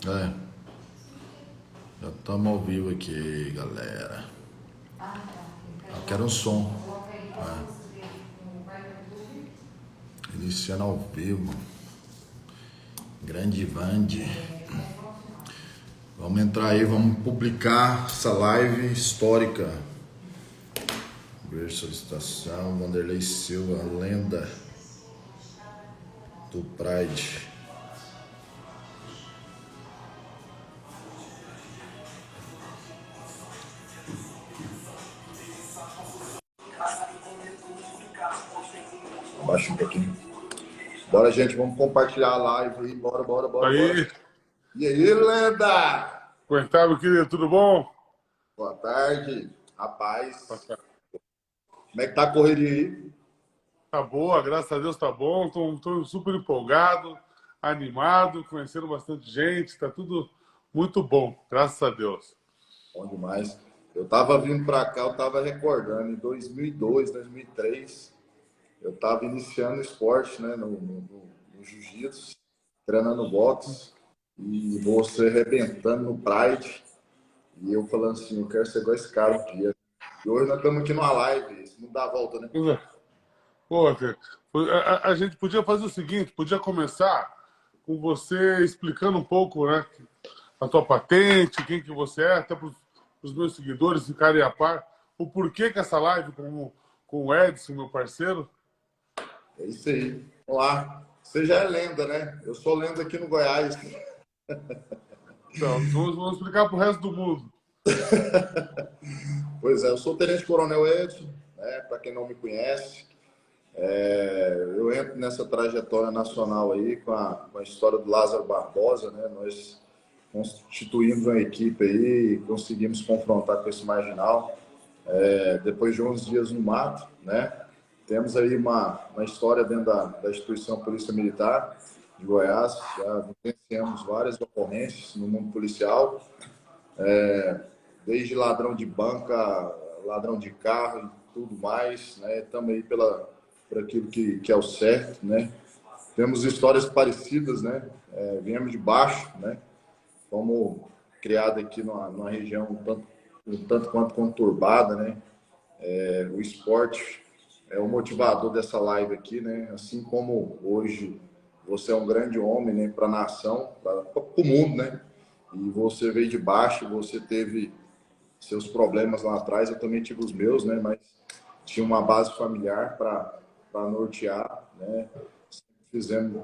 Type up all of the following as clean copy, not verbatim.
É, já estamos ao vivo aqui, galera. Eu quero um som. Iniciando ao vivo. Grande Vande. Vamos entrar aí, vamos publicar essa live histórica. Ver solicitação, Vanderlei Silva, a lenda do Pride. Abaixa um pouquinho. Bora, gente, vamos compartilhar a live aí. Bora, bora, bora, bora. Aí, E aí, lenda? como é que tá, meu querido? Tudo bom? Boa tarde. Rapaz, Tá como é que tá a correria aí? tá boa, graças a Deus tá bom. Tô super empolgado, animado, conhecendo bastante gente, tá tudo muito bom, graças a Deus. Bom demais. Eu tava vindo pra cá, eu tava recordando, em 2002, 2003, eu tava iniciando o esporte, né, no jiu-jitsu, treinando boxe, e você arrebentando no Pride, e eu falando assim, eu quero ser igual esse cara um dia. E hoje nós estamos aqui numa live, isso não dá a volta, né? Pois é. Pô, a gente podia fazer o seguinte, podia começar com você explicando um pouco, né, a tua patente, quem que você é, até para os meus seguidores ficarem a par, o porquê que essa live com o Edson, meu parceiro. É isso aí. Vamos lá. Você já é lenda, né? Eu sou lenda aqui no Goiás. Então, vamos explicar para o resto do mundo. Pois é, eu sou o Tenente Coronel Edson, né? Para quem não me conhece. Eu entro nessa trajetória nacional aí com a história do Lázaro Barbosa, né? Nós constituímos uma equipe aí e conseguimos confrontar com esse marginal. Depois de 11 dias no mato, né? Temos aí uma história dentro da instituição Polícia Militar de Goiás, já vivenciamos várias ocorrências no mundo policial, desde ladrão de banca, ladrão de carro e tudo mais, né? Estamos aí por aquilo que é o certo, né? Temos histórias parecidas, né? Viemos de baixo, né? Fomos criados aqui numa região um tanto quanto conturbada, né? O esporte é o motivador dessa live aqui, né? Assim como hoje você é um grande homem, né? Para a nação, para o mundo, né? E você veio de baixo, você teve seus problemas lá atrás, eu também tive os meus, né? Mas tinha uma base familiar para nortear, né? Fizemos,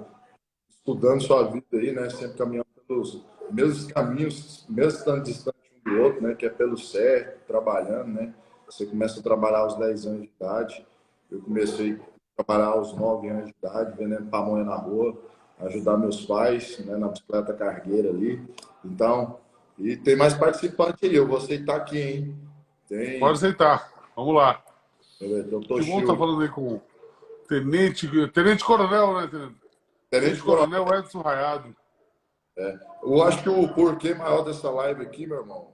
estudando sua vida aí, né? Sempre caminhando pelos mesmos caminhos, mesmo estando distante um do outro, né? Que é pelo certo, trabalhando, né? Você começa a trabalhar aos 10 anos de idade. Eu comecei a trabalhar aos 9 anos de idade, vendendo pamonha na rua, ajudar meus pais, né? Na bicicleta cargueira ali. Então, e tem mais participante aí. Eu vou aceitar aqui, hein? Pode Tem. aceitar. Vamos lá. Eu tô Que bom estar show. falando aí com o Tenente Coronel, né? Tenente Tenente Coronel. Coronel Edson Raiado. Eu acho que o porquê maior dessa live aqui, meu irmão,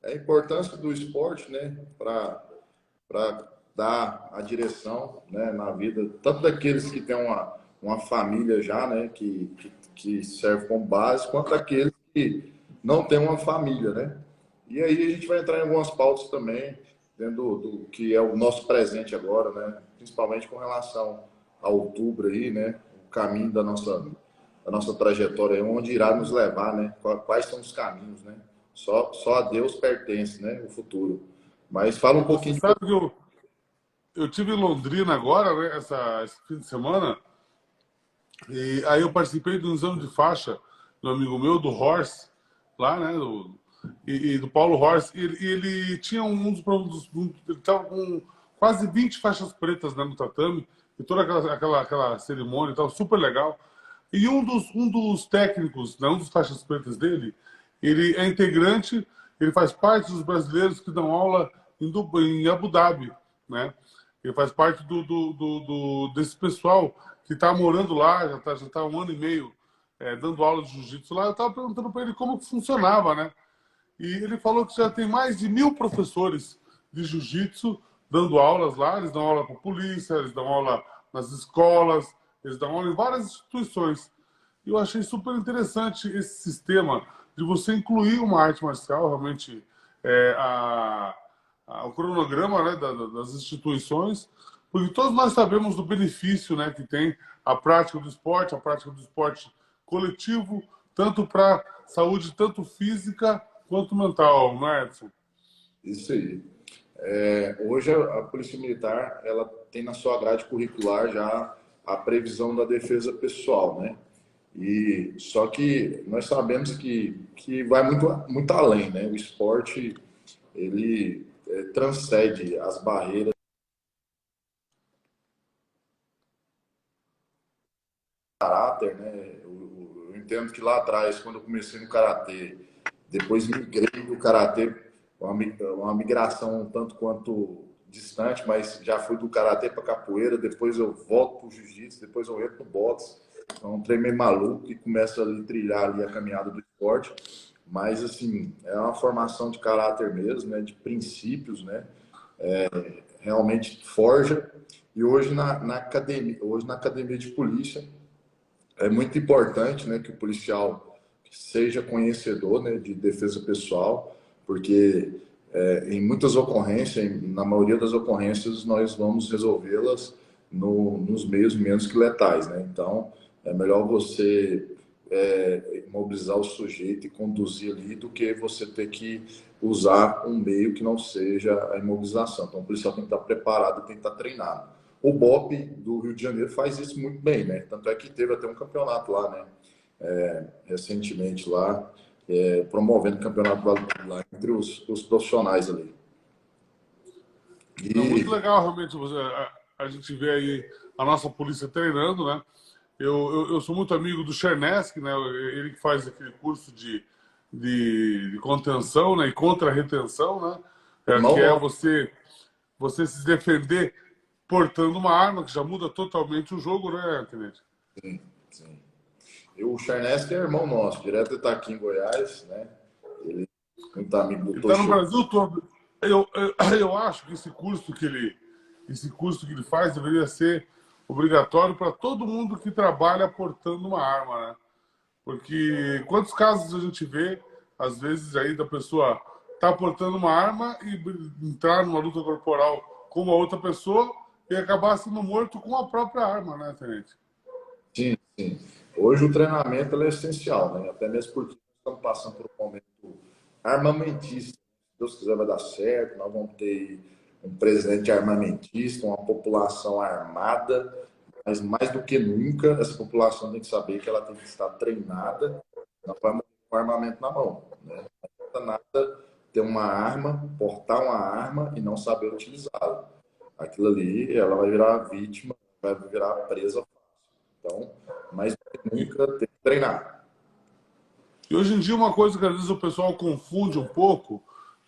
é a importância do esporte, né? Para dar a direção, né, na vida, tanto daqueles que têm uma família já, né? Que serve como base, quanto daqueles que não têm uma família, né? E aí a gente vai entrar em algumas pautas também, dentro do que é o nosso presente agora, né? Principalmente com relação a outubro aí, né? O caminho da nossa trajetória, onde irá nos levar, né? Quais são os caminhos, né? Só a Deus pertence, né? O futuro. Mas fala um Você pouquinho de sabe que eu tive em Londrina agora, né? Esse fim de semana. E aí eu participei de um exame de faixa do amigo meu, do Horst, lá, né? E do Paulo Horst. E ele tinha ele estava com quase 20 faixas pretas, né, no tatame, e toda aquela cerimônia e tal, super legal. E um dos técnicos, né, um dos faixas pretas dele, ele é integrante, ele faz parte dos brasileiros que dão aula em Abu Dhabi, né? Ele faz parte desse pessoal que está morando lá, já tá há um ano e meio dando aula de jiu-jitsu lá. Eu estava perguntando para ele como que funcionava, né? E ele falou que já tem mais de 1.000 professores de jiu-jitsu dando aulas lá. Eles dão aula para a polícia, eles dão aula nas escolas, eles dão aula em várias instituições. E eu achei super interessante esse sistema de você incluir uma arte marcial, realmente, é, o cronograma, né, das instituições, porque todos nós sabemos do benefício, né, que tem a prática do esporte coletivo, tanto para saúde, tanto física quanto mental, não é, Edson? Isso aí. Hoje a Polícia Militar ela tem na sua grade curricular já a previsão da defesa pessoal, né? E só que nós sabemos que vai muito além, né? O esporte ele transcende as barreiras do caráter, né? Eu entendo que lá atrás, quando eu comecei no karatê, depois migrei do karatê, uma migração um tanto quanto distante, mas já fui do karatê para capoeira, depois eu volto para o jiu-jitsu, depois eu entro no boxe. É um trem meio maluco e começa a trilhar ali a caminhada do esporte. Mas, assim, é uma formação de caráter mesmo, né? De princípios, né? Realmente forja. E hoje na academia de polícia, é muito importante, né, que o policial seja conhecedor, né, de defesa pessoal, porque em muitas ocorrências, na maioria das ocorrências, nós vamos resolvê-las nos meios menos que letais, né? Então, é melhor você mobilizar o sujeito e conduzir ali do que você ter que usar um meio que não seja a imobilização. Então, o policial tem que estar preparado, tem que estar treinado. O BOP do Rio de Janeiro faz isso muito bem, né? Tanto é que teve até um campeonato lá, né? Recentemente lá, promovendo o campeonato lá entre os profissionais ali. Não, muito E, legal, realmente, a gente vê aí a nossa polícia treinando, né? Eu sou muito amigo do Chernesky, né? Ele que faz aquele curso de contenção, né? E contra-retenção, né? Que é irmão, você se defender portando uma arma, que já muda totalmente o jogo, né, Tenente? sim, sim. E o Charneski é irmão nosso, direto está aqui em Goiás, né? Ele é muito amigo do Ele está no Toshio. Brasil todo. Eu acho que esse curso que ele faz deveria ser obrigatório para todo mundo que trabalha portando uma arma, né? Porque quantos casos a gente vê, às vezes, aí da pessoa tá portando uma arma e entrar numa luta corporal com uma outra pessoa e acabar sendo morto com a própria arma, né, Tenente? Sim, sim. Hoje o treinamento ele é essencial, né? Até mesmo porque nós estamos passando por um momento armamentista. Se Deus quiser vai dar certo, nós vamos ter um presidente armamentista, uma população armada, mas mais do que nunca, essa população tem que saber que ela tem que estar treinada, não vai morrer com armamento na mão, né? Não adianta nada ter uma arma, portar uma arma e não saber utilizá-la. Aquilo ali, ela vai virar vítima, vai virar presa. Então, mais do que E, nunca, tem que treinar. e hoje em dia uma coisa que às vezes o pessoal confunde um pouco,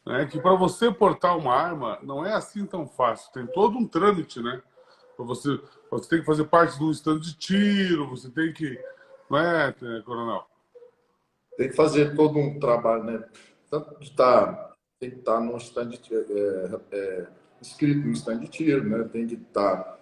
né, que para você portar uma arma não é assim tão fácil. Tem todo um trâmite, né? Você tem que fazer parte de um stand de tiro, você tem que, não é, Coronel? Tem que fazer todo um trabalho, né? Tanto de estar, tem que estar num stand de tiro, inscrito no stand de tiro, né? Tem que estar,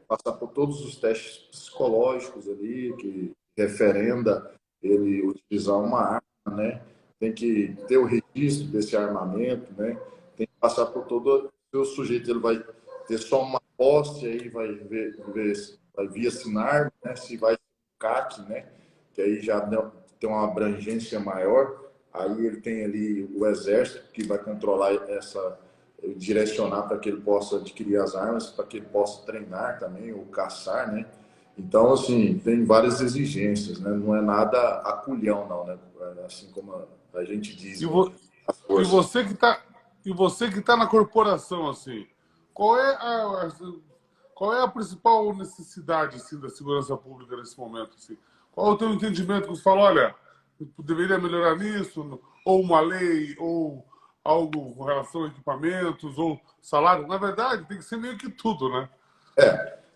passar por todos os testes psicológicos ali, que referenda ele utilizar uma arma, né? Tem que ter o registro desse armamento, né? Tem que passar por todo o sujeito, ele vai ter só uma posse, aí vai vir assinar, né? Se vai CAC, né? Que aí já tem uma abrangência maior. Aí ele tem ali o exército que vai controlar direcionar para que ele possa adquirir as armas, para que ele possa treinar também ou caçar, né? Então, assim, tem várias exigências, né? Não é nada aculhão, não, né? Assim como a gente E, diz, né? vo, As e forças. você que está e você que tá na corporação, assim, qual é qual é a principal necessidade assim, da segurança pública nesse momento? Assim? Qual é o teu entendimento que você fala, olha, deveria melhorar nisso, ou uma lei, ou algo com relação a equipamentos, ou salário? Na verdade, tem que ser meio que tudo, né?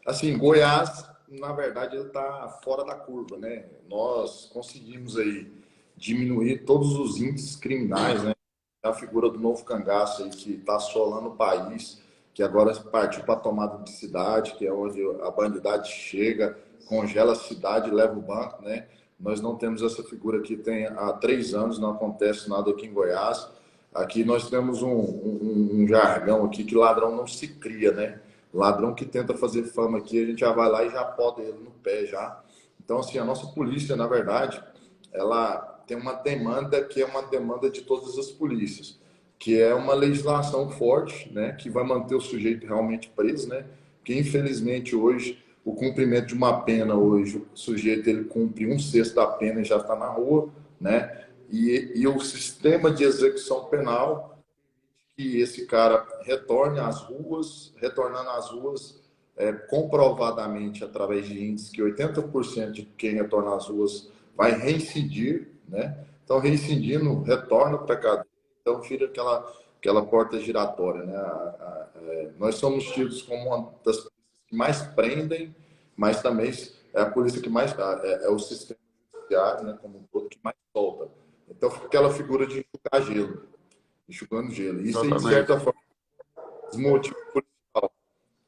Assim, Goiás, na verdade, ele está fora da curva, né? Nós conseguimos aí diminuir todos os índices criminais, né? A figura do novo cangaço aí que está assolando o país, que agora partiu para a tomada de cidade, que é onde a bandidade chega, congela a cidade e leva o banco, né? Nós não temos essa figura aqui tem há 3 anos, não acontece nada aqui em Goiás. Aqui nós temos um jargão aqui que ladrão não se cria, né? Ladrão que tenta fazer fama aqui, a gente já vai lá e já poda ele no pé já. Então, assim, a nossa polícia, na verdade, ela tem uma demanda que é uma demanda de todas as polícias, que é uma legislação forte, né? Que vai manter o sujeito realmente preso, né? Porque, infelizmente, hoje, o cumprimento de uma pena, hoje, o sujeito ele cumpre 1/6 da pena e já está na rua, né? E o sistema de execução penal que esse cara retorne às ruas, retornando às ruas comprovadamente através de índices que 80% de quem retorna às ruas vai reincidir, né? Então, reincidindo, retorna para a cadeia, então vira aquela porta giratória, né? Nós somos tidos como uma das polícias que mais prendem, mas também é a polícia que mais é o sistema judiciário, né, como um todo, que mais solta. Então, fica aquela figura de enxugar gelo, enxugando gelo. Isso aí, de Exatamente. certa forma, desmotiva o policial.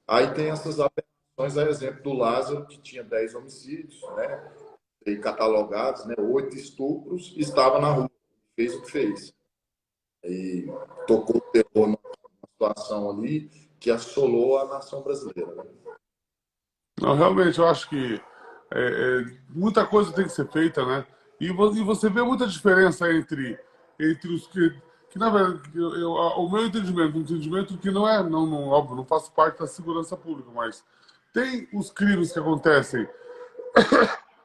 Aí tem essas aberrações, a exemplo do Lázaro, que tinha 10 homicídios, né, e catalogados, né, 8 estupros, e estava na rua, fez o que fez. E tocou o terror numa situação ali que assolou a nação brasileira, né? Não, realmente, eu acho que muita coisa tem que ser feita, né? E você vê muita diferença entre os que na verdade, o meu entendimento, um entendimento que não é, óbvio, não faço parte da segurança pública, mas tem os crimes que acontecem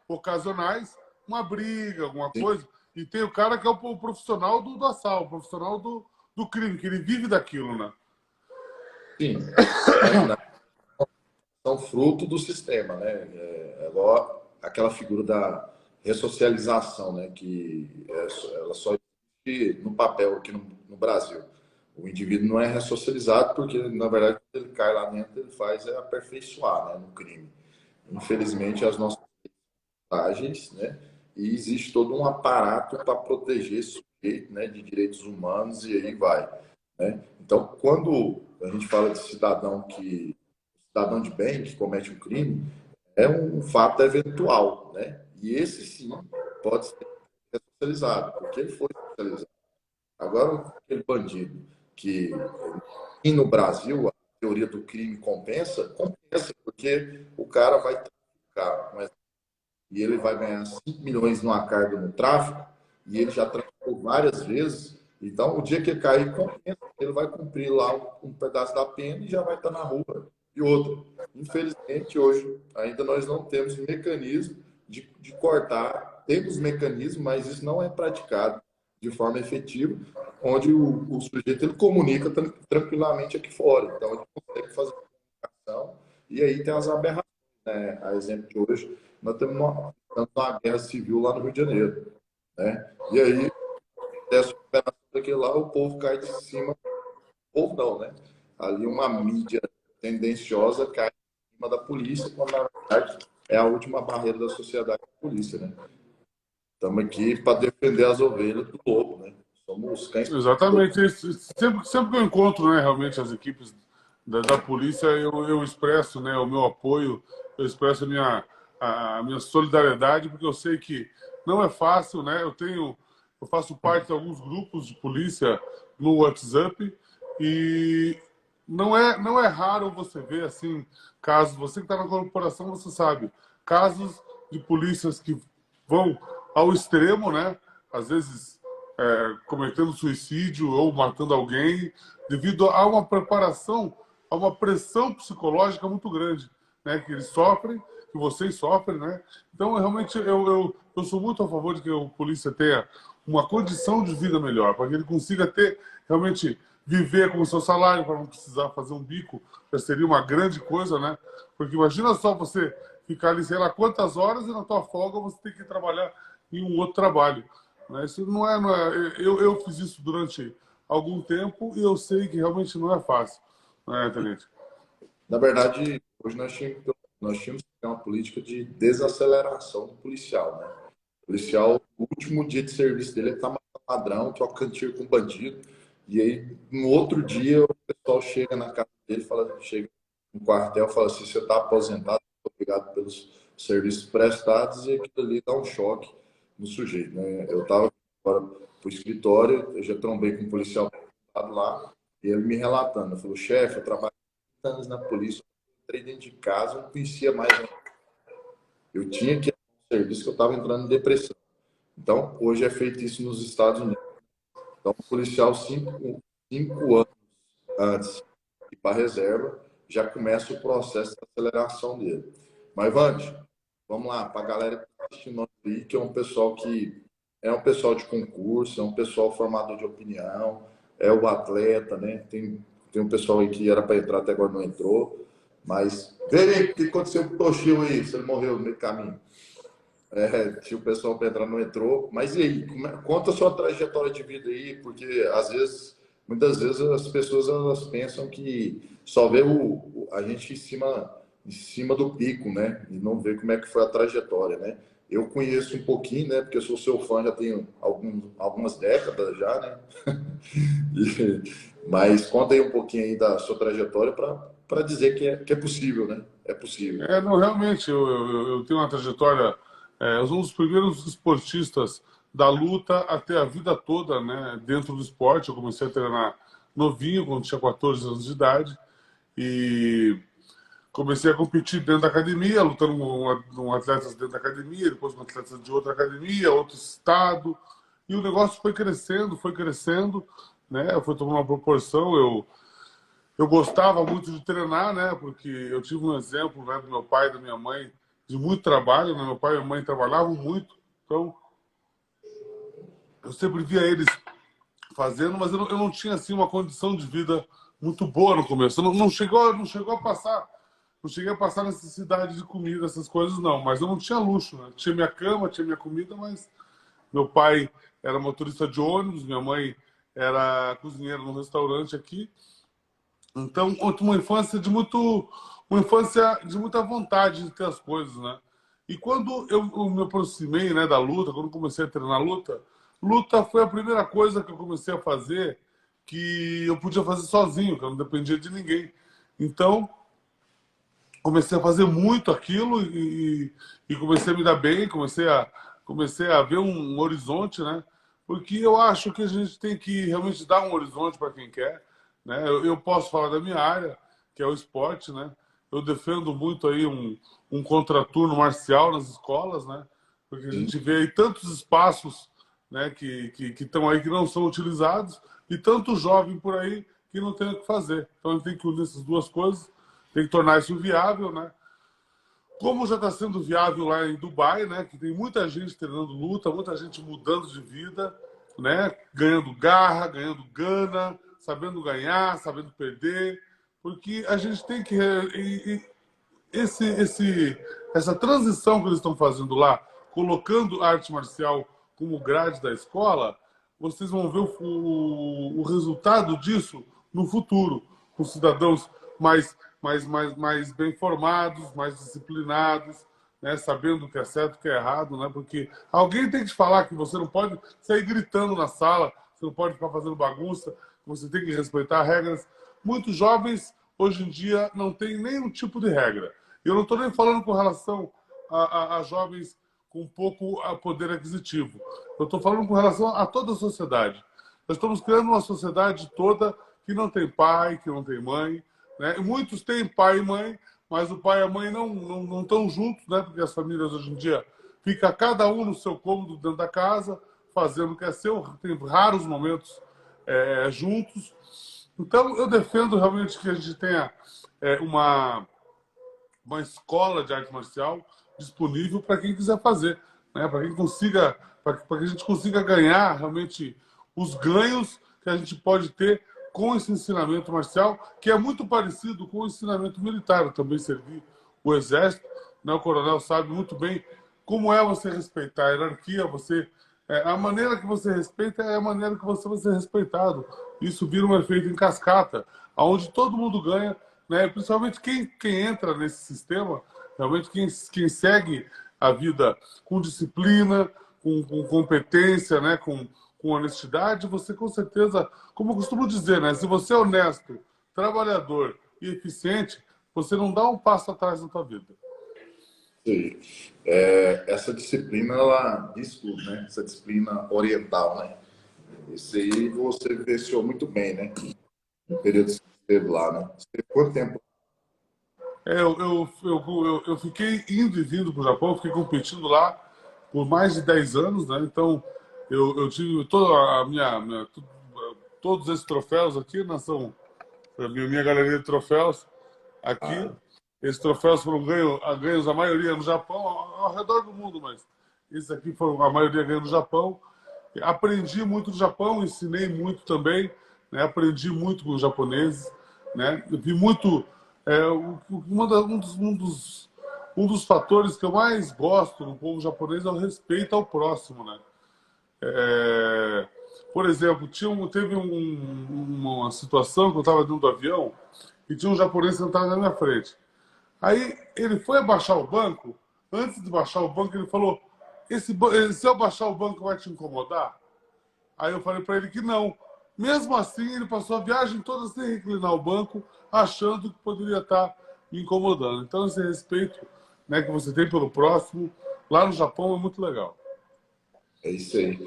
ocasionais, uma briga, alguma Sim, coisa, e tem o cara que é o profissional do assalto, o profissional do crime, que ele vive daquilo, né? sim. São fruto do sistema, né? É igual aquela figura da ressocialização, né? Ela só existe no papel aqui no Brasil. O indivíduo não é ressocializado porque, na verdade, quando ele cai lá dentro, ele faz aperfeiçoar, né, no crime. Infelizmente, as nossas vantagens, né? E existe todo um aparato para proteger esse sujeito, né, de direitos humanos e aí vai, né? Então, quando a gente fala de cidadão de bem que comete um crime, é um fato eventual, né? E esse sim pode ser responsabilizado, porque ele foi responsabilizado. Agora, aquele bandido que e no Brasil a teoria do crime compensa, porque o cara vai traficar, e ele vai ganhar 5 milhões numa carga no tráfico, e ele já traficou várias vezes. Então, o dia que ele cair, compensa. Ele vai cumprir lá um pedaço da pena e já vai estar na rua. E outra, infelizmente, hoje ainda nós não temos mecanismo de cortar. Temos mecanismo, mas isso não é praticado de forma efetiva, onde o sujeito ele comunica tranquilamente aqui fora. Então, ele consegue fazer comunicação, e aí tem as aberrações, né? A exemplo de hoje, nós estamos numa guerra civil lá no Rio de Janeiro, né? E aí, essa operação daquele lá, o povo cai de cima, o povo não, né? Ali uma mídia tendenciosa cai em cima da polícia, quando na verdade é a última barreira da sociedade, a polícia, né? Estamos aqui para defender as ovelhas do lobo, né? Somos os cães. Exatamente. Sempre que eu encontro, né, realmente as equipes da polícia, eu expresso, né, o meu apoio, eu expresso a minha solidariedade, porque eu sei que não é fácil, né? Eu faço parte de alguns grupos de polícia no WhatsApp e não é raro você ver assim casos. Você que está na corporação, você sabe casos de polícias que vão ao extremo, né? Às vezes cometendo suicídio ou matando alguém, devido a uma preparação, a uma pressão psicológica muito grande, né? Que eles sofrem, que vocês sofrem, né? Então, realmente, eu sou muito a favor de que o polícia tenha uma condição de vida melhor, para que ele consiga ter, realmente, viver com o seu salário, para não precisar fazer um bico, já seria uma grande coisa, né? Porque imagina só você ficar ali, sei lá, quantas horas e na tua folga você tem que trabalhar em um outro trabalho. Né? Isso não é eu fiz isso durante algum tempo e eu sei que realmente não é fácil, né, Tenente? Na verdade, hoje nós tínhamos que ter uma política de desaceleração do policial, né? O policial, o último dia de serviço dele, ele tá matando ladrão, trocando tiro com bandido. E aí, no outro dia, o pessoal chega na casa dele, chega no quartel, fala assim: você está aposentado, obrigado serviços prestados e aquilo ali dá um choque no sujeito, né? Eu estava agora para o escritório, eu já trombei com um policial lá, e ele me relatando, ele falou, chefe, eu trabalho 30 anos na polícia, eu entrei dentro de casa, eu não conhecia mais, eu tinha que ir no serviço que eu estava entrando em depressão. Então, hoje é feito isso nos Estados Unidos. Então, o policial, 5 anos antes de ir para a reserva, já começa o processo de aceleração dele. Mas, Vande, vamos lá, para a galera que está assistindo aí, que é um pessoal de concurso, é um pessoal formador de opinião, é o atleta, né? Tem um pessoal aí que era para entrar, até agora não entrou. Mas, vê aí o que aconteceu com o Toshio aí, se ele morreu no meio do caminho. Tinha o pessoal para entrar, não entrou. Mas e aí, conta a sua trajetória de vida aí, porque às vezes, muitas vezes as pessoas elas pensam que só vê a gente em cima do pico, né? E não vê como é que foi a trajetória, né? Eu conheço um pouquinho, né? Porque eu sou seu fã, já tenho algumas décadas já, né? Mas conta aí um pouquinho aí da sua trajetória para dizer que é possível, né? É possível. Não, realmente, eu tenho uma trajetória. Eu sou um dos primeiros esportistas da luta até a vida toda, né? Dentro do esporte, eu comecei a treinar novinho, quando tinha 14 anos de idade, e comecei a competir dentro da academia, lutando com atletas dentro da academia, depois com atletas de outra academia, outro estado, e o negócio foi crescendo, né? Foi tomando uma proporção. Eu gostava muito de treinar, né? Porque eu tive um exemplo, né, do meu pai e da minha mãe de muito trabalho, né? Meu pai e minha mãe trabalhavam muito, então eu sempre via eles fazendo, mas eu não tinha assim uma condição de vida muito boa no começo. Não chegou a passar, não cheguei a passar necessidade de comida, essas coisas não, mas eu não tinha luxo, né? Tinha minha cama, tinha minha comida, mas meu pai era motorista de ônibus, minha mãe era cozinheira num restaurante aqui. Então, uma infância de muita vontade de ter as coisas, né? E quando eu me aproximei, né, da luta, quando comecei a treinar luta foi a primeira coisa que eu comecei a fazer que eu podia fazer sozinho, que eu não dependia de ninguém. Então, comecei a fazer muito aquilo e comecei a me dar bem, comecei a ver um horizonte, né? Porque eu acho que a gente tem que realmente dar um horizonte para quem quer, né? Eu posso falar da minha área, que é o esporte, né? Eu defendo muito aí um contraturno marcial nas escolas, né? Porque a Sim. gente vê aí tantos espaços, né, que estão aí que não são utilizados e tanto jovem por aí que não tem o que fazer. Então a gente tem que unir essas duas coisas, tem que tornar isso viável, né? Como já está sendo viável lá em Dubai, né? Que tem muita gente treinando luta, muita gente mudando de vida, né? Ganhando garra, ganhando gana, sabendo ganhar, sabendo perder, porque a gente tem que essa transição que eles estão fazendo lá, colocando a arte marcial como grade da escola, vocês vão ver o resultado disso no futuro, com cidadãos mais bem formados, mais disciplinados, né, sabendo o que é certo e o que é errado, né, porque alguém tem que te falar que você não pode sair gritando na sala, você não pode ficar fazendo bagunça, você tem que respeitar regras. Muitos jovens, hoje em dia, não têm nenhum tipo de regra. Eu não estou nem falando com relação a jovens com pouco poder aquisitivo. Eu estou falando com relação a toda a sociedade. Nós estamos criando uma sociedade toda que não tem pai, que não tem mãe, né? E muitos têm pai e mãe, mas o pai e a mãe não estão juntos, né? Porque as famílias hoje em dia fica cada um no seu cômodo dentro da casa, fazendo o que é seu, tem raros momentos juntos. Então, eu defendo realmente que a gente tenha uma escola de arte marcial disponível para quem quiser fazer, né? Para que a gente consiga ganhar realmente os ganhos que a gente pode ter com esse ensinamento marcial, que é muito parecido com o ensinamento militar. Eu também servi o exército, né? O coronel sabe muito bem como é você respeitar a hierarquia, a maneira que você respeita é a maneira que você vai ser respeitado. Isso vira um efeito em cascata, onde todo mundo ganha, né? Principalmente quem entra nesse sistema, realmente quem segue a vida com disciplina, com competência, né? Com honestidade, você com certeza, como eu costumo dizer, né? Se você é honesto, trabalhador e eficiente, você não dá um passo atrás na tua vida. Sim. Essa disciplina, ela diz tudo, né? Essa disciplina oriental, né? Isso aí você vivenciou muito bem, né? No período que você esteve lá, né? Você teve quanto tempo? Eu fiquei indo e vindo para o Japão, fiquei competindo lá por mais de 10 anos, né? Então, eu tive toda todos esses troféus aqui, né? São a minha galeria de troféus aqui. Ah, Esses troféus foram ganhos a maioria no Japão, ao redor do mundo, mas esses aqui foram a maioria ganhos no Japão. Aprendi muito do Japão, ensinei muito também, né? Aprendi muito com os japoneses, né? Eu vi muito. Um dos fatores que eu mais gosto no povo japonês é o respeito ao próximo, né? É, por exemplo, uma situação que eu estava dentro do avião e tinha um japonês sentado na minha frente. Aí ele foi abaixar o banco. Antes de baixar o banco, ele falou: se eu baixar o banco vai te incomodar? Aí eu falei para ele que não. Mesmo assim, ele passou a viagem toda sem reclinar o banco, achando que poderia estar me incomodando. Então, esse respeito, né, que você tem pelo próximo, lá no Japão, é muito legal. é isso aí.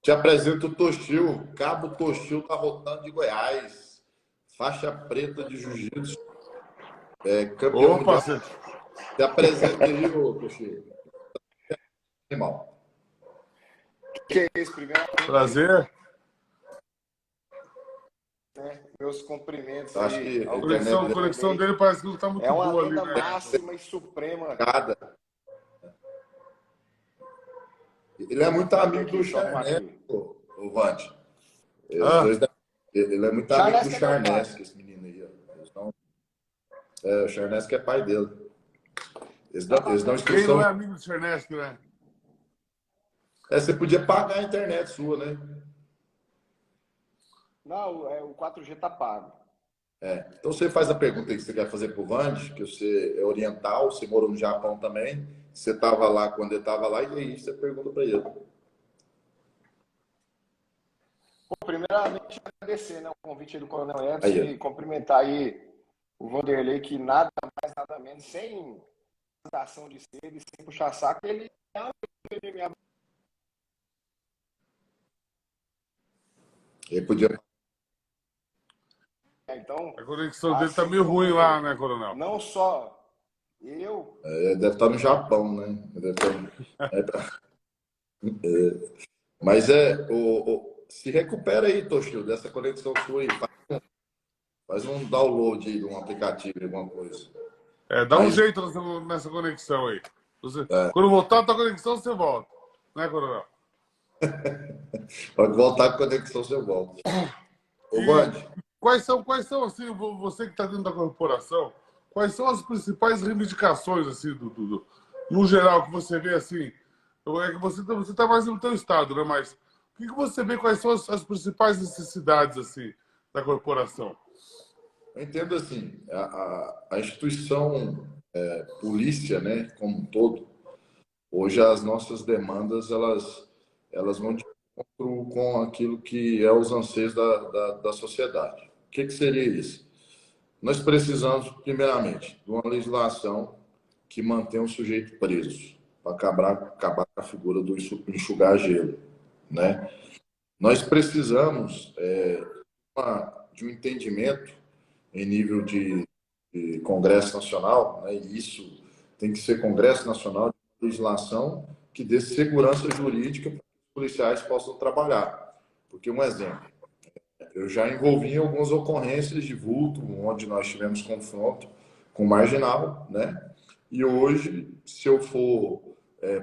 Te apresento o Toshio, Cabo Toshio da Rotan de Goiás. Faixa preta de jiu-jitsu, campeão Opa, mundial. Te apresenta aí, ô Toshio. Animal. Que é isso, primeiramente, prazer. né, meus cumprimentos Eu acho aí que a ao internet A dele conexão Vanderlei. dele parece que não está É muito uma boa ali, lenda né? máxima e suprema. é cada. Ele é muito Cadê amigo do aqui? Só arrumar Charnes, aqui. o Vande. Os Ah, dois, ele é muito amigo do Charles que é meu pai. Charnes, esse menino aí. Ó. O Charnes que é pai dele. Eles dão quem não instrução. é amigo do Chernesky, né? Você podia pagar a internet sua, né? Não, o 4G tá pago. Então você faz a pergunta aí que você quer fazer pro Vande, que você é oriental, você morou no Japão também, você estava lá quando ele estava lá, e aí você pergunta para ele. Bom, primeiramente, agradecer, né, o convite aí do Coronel Edson Aí, e cumprimentar aí o Vanderlei, que nada mais, nada menos, sem ação de ser e sem puxar saco, ele é um MMA. ele podia. Então, A conexão dele tá assim meio ruim lá, como né, Coronel? não só eu, Ele deve estar no Japão, né? Ele deve estar, mas se recupera aí, Toshio, dessa conexão sua aí. Faz um download aí de um aplicativo, alguma coisa. Dá um Mas jeito nessa conexão aí. Quando voltar a tua conexão, você volta. Né, Coronel? pode voltar com a conexão, você volta. Ô, E Vande, quais são, assim, você que está dentro da corporação, quais são as principais reivindicações, assim, no geral, que você vê, assim, é que você tá mais no teu estado, né, mas o que você vê, quais são as principais necessidades, assim, da corporação? eu entendo assim, a instituição polícia, né, como um todo, hoje as nossas demandas, elas vão de encontro com aquilo que é os anseios da sociedade. O que seria isso? Nós precisamos, primeiramente, de uma legislação que mantenha o sujeito preso, para acabar com a figura do enxugar gelo, né? Nós precisamos de um entendimento em nível de Congresso Nacional, né? E isso tem que ser Congresso Nacional de legislação que dê segurança jurídica para que os policiais possam trabalhar. Porque, um exemplo, eu já envolvi em algumas ocorrências de vulto, onde nós tivemos confronto com marginal, né? E hoje, se eu for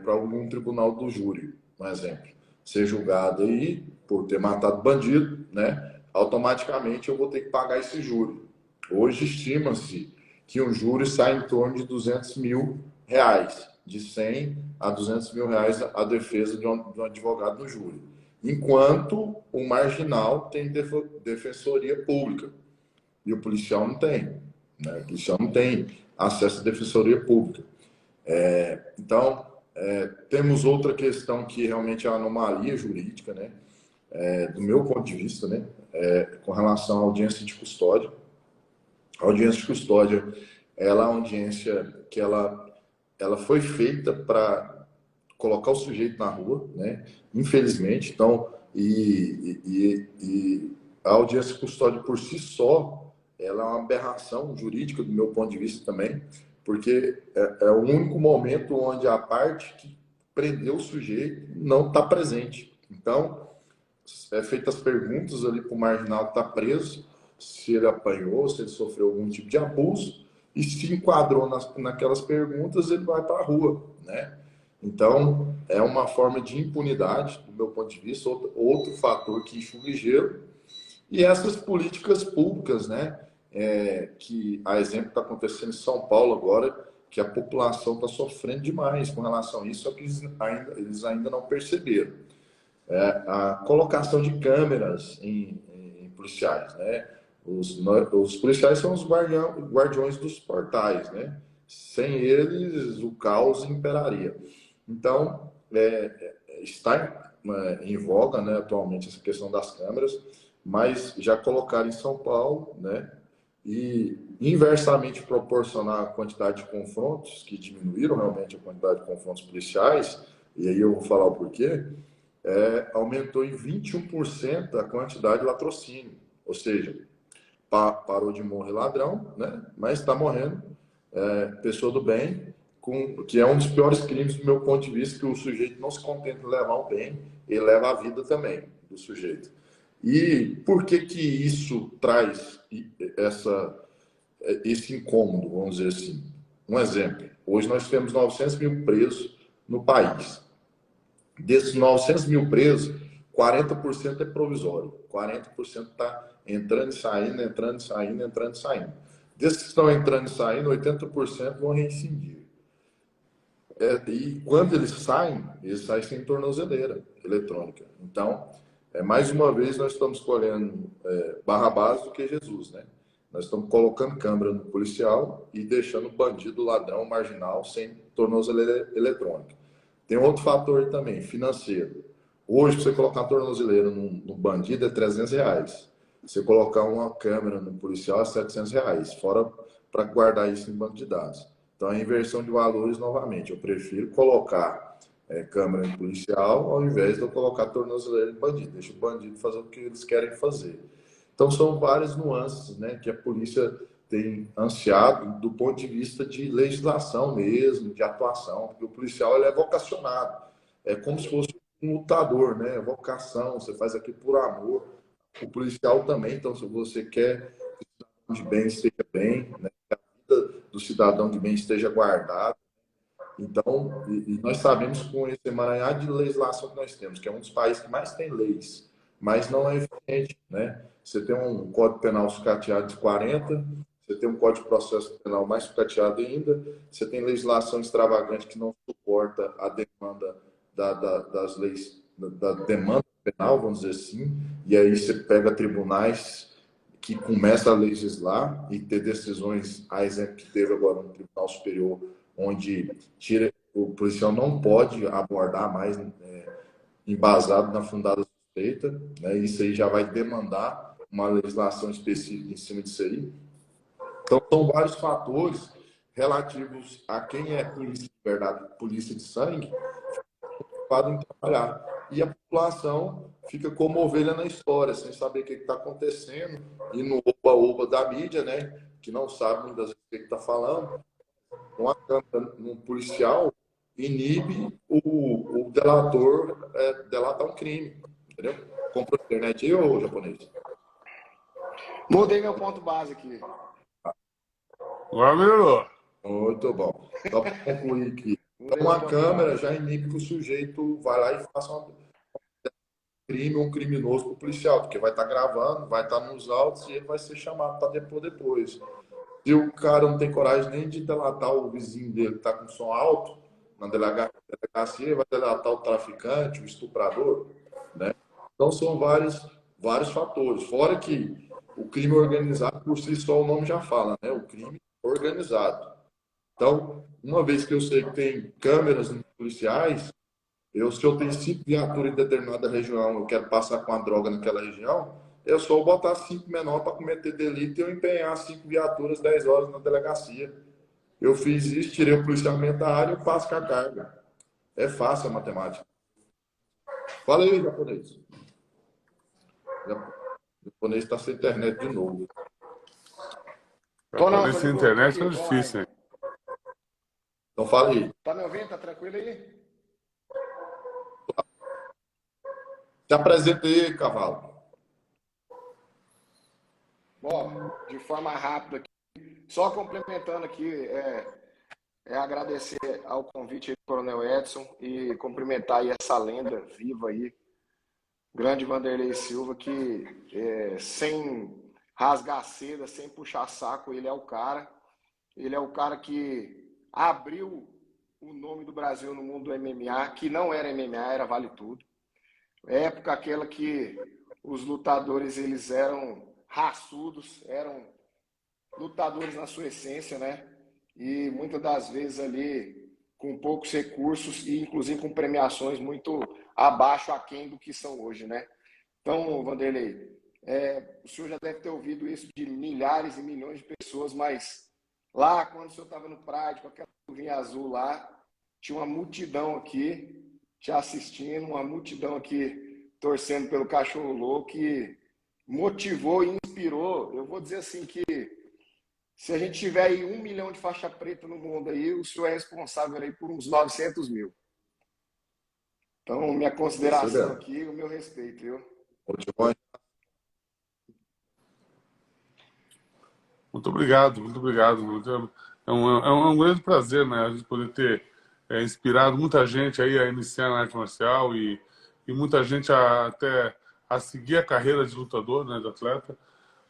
para algum tribunal do júri, um exemplo, ser julgado aí por ter matado bandido, né? Automaticamente eu vou ter que pagar esse júri. Hoje estima-se que um júri sai em torno de R$ 200.000, de 100 a R$ 200.000 a defesa de um advogado no júri. Enquanto o marginal tem defensoria pública e o policial não tem, né? O policial não tem acesso à defensoria pública. Então, temos outra questão que realmente é a anomalia jurídica, né? Do meu ponto de vista, né? Com relação à audiência de custódia. A audiência de custódia, ela é uma audiência que ela ela foi feita para colocar o sujeito na rua, né? Infelizmente. Então, e a audiência custódia por si só, ela é uma aberração jurídica do meu ponto de vista também, porque é o único momento onde a parte que prendeu o sujeito não está presente. Então, é feitas as perguntas ali para o marginal que está preso, se ele apanhou, se ele sofreu algum tipo de abuso, e se enquadrou naquelas perguntas, ele vai para a rua, né? Então, é uma forma de impunidade, do meu ponto de vista, outro fator que enxuga gelo. E essas políticas públicas, né? Que, a exemplo, está acontecendo em São Paulo agora, que a população está sofrendo demais com relação a isso, só que eles ainda não perceberam. A colocação de câmeras em policiais, né? Os policiais são os guardiões dos portais, né? Sem eles, o caos imperaria. Então, está em voga, né, atualmente essa questão das câmeras, mas já colocaram em São Paulo, né? E inversamente proporcionar a quantidade de confrontos, que diminuíram realmente a quantidade de confrontos policiais, e aí eu vou falar o porquê, aumentou em 21% a quantidade de latrocínio. Ou seja, parou de morrer ladrão, né? Mas está morrendo pessoa do bem, que é um dos piores crimes do meu ponto de vista, que o sujeito não se contenta de levar o bem, ele leva a vida também do sujeito. E por que que isso traz esse incômodo, vamos dizer assim? Um exemplo, hoje nós temos 900 mil presos no país. Desses 900 mil presos, 40% é provisório, 40% está entrando e saindo, entrando e saindo, entrando e saindo. Desses que estão entrando e saindo, 80% vão reincidir. E quando eles saem sem tornozeleira eletrônica. Então, mais uma vez, nós estamos escolhendo Barrabás do que Jesus, né? Nós estamos colocando câmera no policial e deixando o bandido, ladrão, marginal, sem tornozeleira eletrônica. Tem outro fator também, financeiro. Hoje, para você colocar uma tornozeleira no bandido é R$300. Você colocar uma câmera no policial é R$700, fora para guardar isso em banco de dados. Então, é inversão de valores novamente. Eu prefiro colocar câmera em policial ao invés de eu colocar tornozeleira em bandido. Deixa o bandido fazer o que eles querem fazer. Então, são várias nuances, né, que a polícia tem ansiado do ponto de vista de legislação mesmo, de atuação, porque o policial ele é vocacionado, é como se fosse um lutador, né? Vocação, você faz aquilo por amor. O policial também, então, se você quer que o cidadão de bem esteja bem, né? Que a vida do cidadão de bem esteja guardada. Então, e nós sabemos com esse emaranhado de legislação que nós temos, que é um dos países que mais tem leis, mas não é eficiente, né? Você tem um Código Penal sucateado de 40, você tem um Código de Processo Penal mais sucateado ainda, você tem legislação extravagante que não suporta a demanda das leis, da demanda penal, vamos dizer assim, e aí você pega tribunais que começam a legislar e ter decisões, a exemplo que teve agora no Tribunal Superior, onde o policial não pode abordar mais embasado na fundada suspeita, né? Isso aí já vai demandar uma legislação específica em cima disso aí. Então, são vários fatores relativos a quem é polícia de verdade, polícia de sangue, podem trabalhar. E a população fica como ovelha na história, sem saber o que está acontecendo, e no oba-oba da mídia, né? Que não sabe muitas vezes o que está falando. Uma câmera no policial inibe o delator delatar um crime, entendeu? Comprou internet aí, ô japonês? Mudei meu ponto base aqui. Agora melhorou. Muito bom. Só para concluir aqui. Então, uma câmera já inibe que o sujeito vai lá e faça um crime ou um criminoso para o policial, porque vai estar gravando, vai estar nos autos e ele vai ser chamado para depor depois. Se o cara não tem coragem nem de delatar o vizinho dele que está com som alto, na delegacia, vai delatar o traficante, o estuprador, né? Então, são vários fatores. Fora que o crime organizado, por si só, o nome já fala, né? O crime organizado. Então, uma vez que eu sei que tem câmeras policiais, se eu tenho 5 viaturas em determinada região, eu quero passar com a droga naquela região, é só botar 5 menores para cometer delito e eu empenhar 5 viaturas 10 horas na delegacia. Eu fiz isso, tirei o policiamento da área e passo com a carga. É fácil a matemática. Fala aí, japonês. O japonês está sem internet de novo. Tô não, Japonês tô de sem boa, tô internet aqui, é tô difícil, hein? online. Então fala aí. Tá me ouvindo? Tá tranquilo aí? Se apresenta aí, cavalo. Ó, de forma rápida aqui, só complementando aqui, agradecer ao convite aí do Coronel Edson e cumprimentar aí essa lenda viva aí, grande Vanderlei Silva, que sem rasgar seda, sem puxar saco, ele é o cara. Ele é o cara que abriu o nome do Brasil no mundo do MMA, que não era MMA, era Vale Tudo. Época aquela que os lutadores eles eram raçudos, eram lutadores na sua essência, né? E muitas das vezes ali com poucos recursos e inclusive com premiações muito abaixo aquém do que são hoje, né? Então, Vanderlei, o senhor já deve ter ouvido isso de milhares e milhões de pessoas, mas lá, quando o senhor estava no Pride, com aquela luvinha azul lá, tinha uma multidão aqui te assistindo, uma multidão aqui torcendo pelo Cachorro Louco, que motivou e inspirou. Eu vou dizer assim que se a gente tiver aí 1 milhão de faixa preta no mundo aí, o senhor é responsável aí por uns 900 mil. Então, minha Isso consideração mesmo. aqui, o meu respeito, viu? Continua. Muito obrigado, muito obrigado. É um grande prazer, né? A gente poder ter inspirado muita gente aí a iniciar na arte marcial e muita gente até a seguir a carreira de lutador, né, de atleta.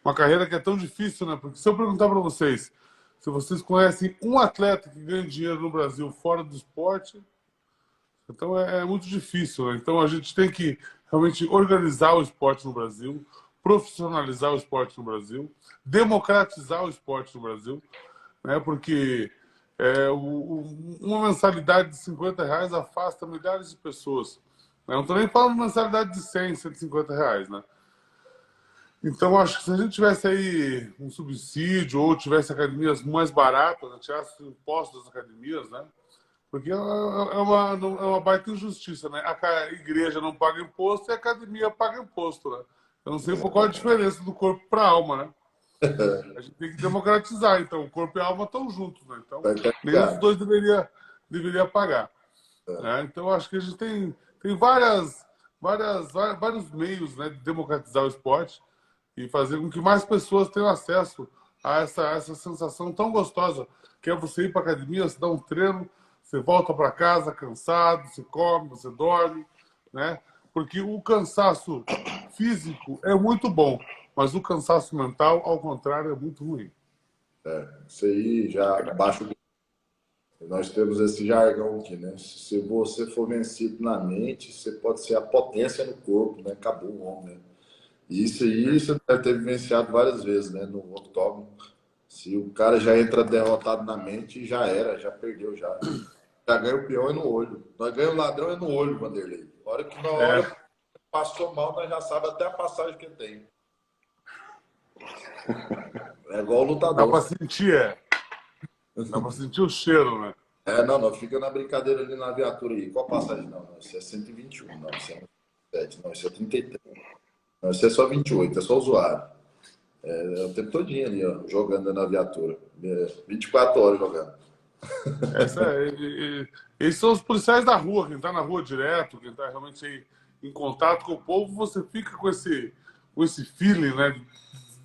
Uma carreira que é tão difícil, né? Porque se eu perguntar para vocês, se vocês conhecem um atleta que ganha dinheiro no Brasil fora do esporte, então é muito difícil, né? Então a gente tem que realmente organizar o esporte no Brasil, profissionalizar o esporte no Brasil, democratizar o esporte no Brasil, né? Porque uma mensalidade de R$ 50 afasta milhares de pessoas. Né? Não estou nem falando de mensalidade de 100, R$ 150, né? Então, acho que se a gente tivesse aí um subsídio ou tivesse academias mais baratas, né? Tirasse os impostos das academias, né? Porque é uma baita injustiça, né? A igreja não paga imposto e a academia paga imposto, né? Eu não sei qual é a diferença do corpo para a alma, né? A gente tem que democratizar, então o corpo e a alma estão juntos, né? Então, Tá nenhum dos interligado. dois deveria pagar. Né? Então, acho que a gente tem vários meios, né, de democratizar o esporte e fazer com que mais pessoas tenham acesso a essa sensação tão gostosa, que é você ir para a academia, você dá um treino, você volta para casa cansado, você come, você dorme, né? Porque o cansaço físico é muito bom, mas o cansaço mental, ao contrário, é muito ruim. Isso aí já baixa o... Nós temos esse jargão aqui, né? Se você for vencido na mente, você pode ser a potência no corpo, né? Acabou o homem, né? E isso aí você deve ter vivenciado várias vezes, né? No octógono. Se o cara já entra derrotado na mente, já era, já perdeu, já. Já ganha o peão é no olho. Nós ganhamos o ladrão é no olho, Vanderlei. A hora que nós É, olha, passou mal, nós já sabemos até a passagem que tem. É igual o dá para lutador. sentir, dá para sentir o cheiro, né? Não, fica na brincadeira ali na viatura aí. Qual passagem? Não, isso é 121, não, isso é 107, não, isso é 33. Não, isso é só 28, é só usuário. É o tempo todinho ali, ó, jogando na viatura. 24 horas jogando. Esses são os policiais da rua, quem está na rua direto, quem está realmente aí em contato com o povo, você fica com esse feeling, né,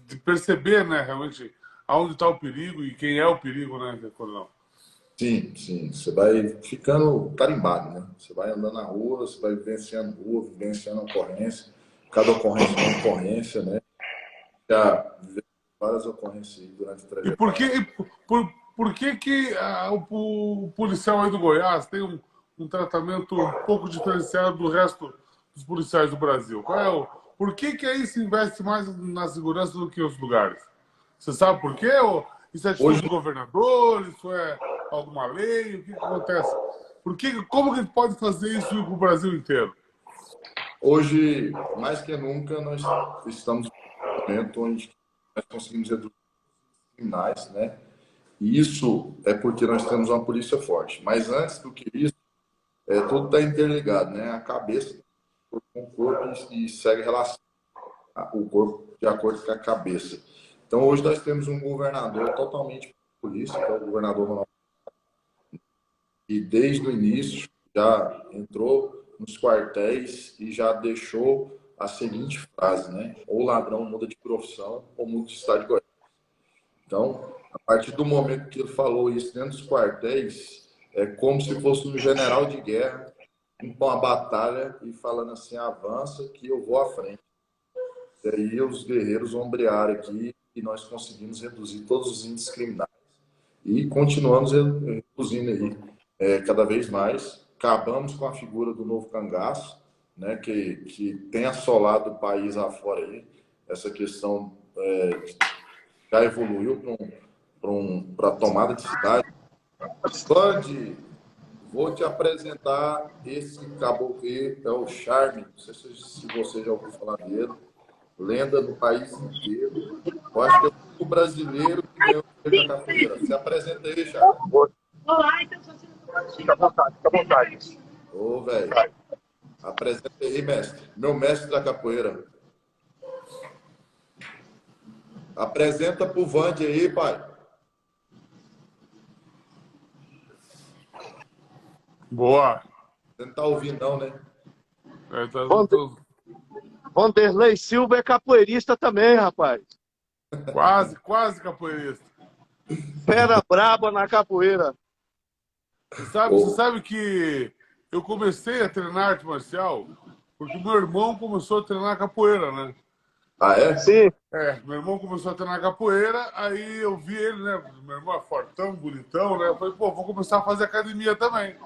de perceber, né, realmente aonde está o perigo e quem é o perigo, né, Coronel? Sim, sim. Você vai ficando carimbado, né? Você vai andando na rua, você vai vivenciando rua, vivenciando ocorrência. Cada ocorrência é uma ocorrência, né? Já viveu várias ocorrências aí durante a E por que, trajetória. o policial aí do Goiás tem um tratamento um pouco diferenciado do resto dos policiais do Brasil? Por que aí se investe mais na segurança do que os lugares? Você sabe por quê? Ou isso é atitude Hoje, do governador? Isso é alguma lei? O que acontece? Como que a gente pode fazer isso para o Brasil inteiro? hoje, mais que nunca, nós estamos num momento onde nós conseguimos reduzir os criminais, né? E isso é porque nós temos uma polícia forte. Mas antes do que isso, tudo está interligado, né? A cabeça com o corpo e segue relação o corpo de acordo com a cabeça. Então, hoje nós temos um governador totalmente polícia, que é o governador Ronaldo, e desde o início já entrou nos quartéis e já deixou a seguinte frase, né? Ou ladrão muda de profissão ou muda de estado de Goiás. Então, a partir do momento que ele falou isso dentro dos quartéis, é como se fosse um general de guerra com uma batalha e falando assim, avança que eu vou à frente. E aí os guerreiros ombrearam aqui e nós conseguimos reduzir todos os índices criminais. E continuamos reduzindo aí cada vez mais. Acabamos com a figura do novo cangaço, né, que tem assolado o país afora aí. Essa questão já evoluiu para a tomada de cidade. Band, vou te apresentar esse caboclo, é o Charme. Não sei se você já ouviu falar dele. Lenda do país inteiro. Eu acho que é o único brasileiro que ganhou a capoeira. Se apresenta aí, Charme. Olá, então sou Fica à vontade, fica à vontade. Ô, velho. Apresenta aí, mestre. Meu mestre da capoeira. Apresenta pro Vande aí, pai. Boa. Você não tá ouvindo, não, né? Vanderlei Silva é capoeirista também, rapaz. Quase capoeirista. Fera braba na capoeira. Você sabe que eu comecei a treinar arte marcial porque meu irmão começou a treinar capoeira, né? Ah, é? Sim. Meu irmão começou a treinar capoeira, aí eu vi ele, né? Meu irmão é fortão, bonitão, né? Eu falei, pô, vou começar a fazer academia também.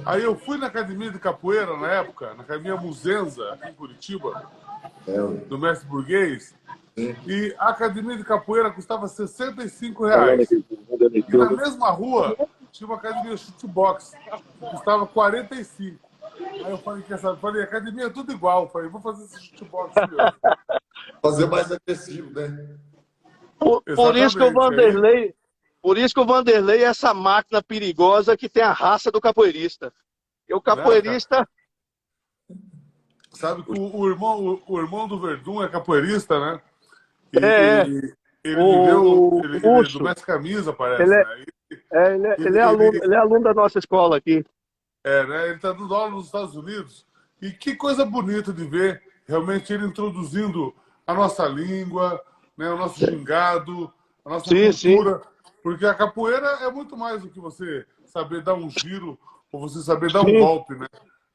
Aí eu fui na academia de capoeira na época, na academia Muzenza, aqui em Curitiba, do mestre burguês. Sim. E a academia de capoeira custava R$65. E na mesma rua tinha uma academia shootbox, que custava 45. Aí eu falei, quer saber? Falei, academia é tudo igual. Falei, vou fazer esse shootbox mesmo. Fazer mais agressivo, né? Por isso que o Vanderlei, por isso que o Vanderlei é essa máquina perigosa que tem a raça do capoeirista. E o capoeirista... Sabe que o irmão do Verdun é capoeirista, né? E ele me deu... Ele é do Mestre Camisa, parece, né? Ele é aluno da nossa escola aqui. Né? Ele está dando aula nos Estados Unidos. E que coisa bonita de ver realmente ele introduzindo a nossa língua, né? O nosso gingado, a nossa cultura. Sim. Porque a capoeira é muito mais do que você saber dar um giro ou você saber dar um golpe, né?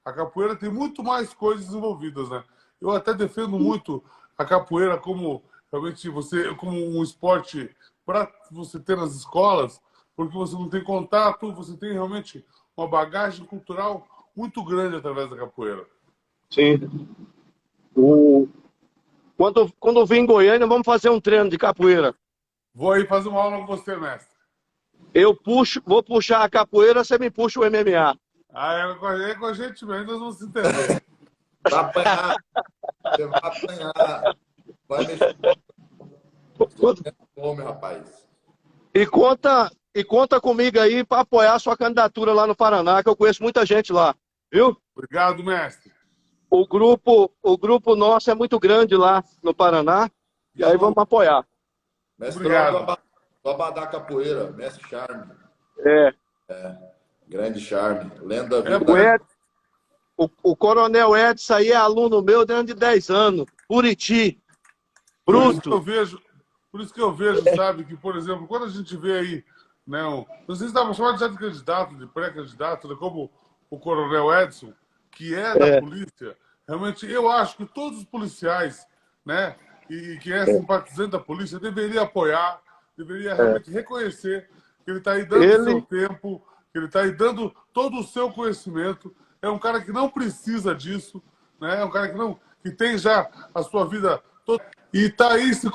A capoeira tem muito mais coisas envolvidas, né? Eu até defendo muito a capoeira como realmente como um esporte para você ter nas escolas, porque você não tem contato, você tem realmente uma bagagem cultural muito grande através da capoeira. Sim. Quando vim em Goiânia, vamos fazer um treino de capoeira. Vou aí fazer uma aula com você, mestre. Vou puxar a capoeira, você me puxa o MMA. É com a gente mesmo, nós vamos se entender. Vai apanhar. Você vai apanhar. Vai mexer com o homem, rapaz. E conta comigo aí para apoiar a sua candidatura lá no Paraná, que eu conheço muita gente lá. Viu? Obrigado, mestre. O grupo nosso é muito grande lá no Paraná. E aí vamos apoiar. Mestre Obrigado. do Abadá Capoeira, mestre Charme. Grande Charme. Lenda viva. O Coronel Edson aí é aluno meu dentro de 10 anos. Buriti. Bruto. Por isso que eu vejo, sabe, que, por exemplo, quando a gente vê aí, né, não sei se estava chamado já de candidato, de pré-candidato, né, como o Coronel Edson, que é da polícia, realmente eu acho que todos os policiais, né, e que é simpatizante da polícia, deveria apoiar, deveria realmente reconhecer que ele está aí dando o seu tempo, que ele está aí dando todo o seu conhecimento. É um cara que não precisa disso, né, é um cara que tem já a sua vida toda e está aí se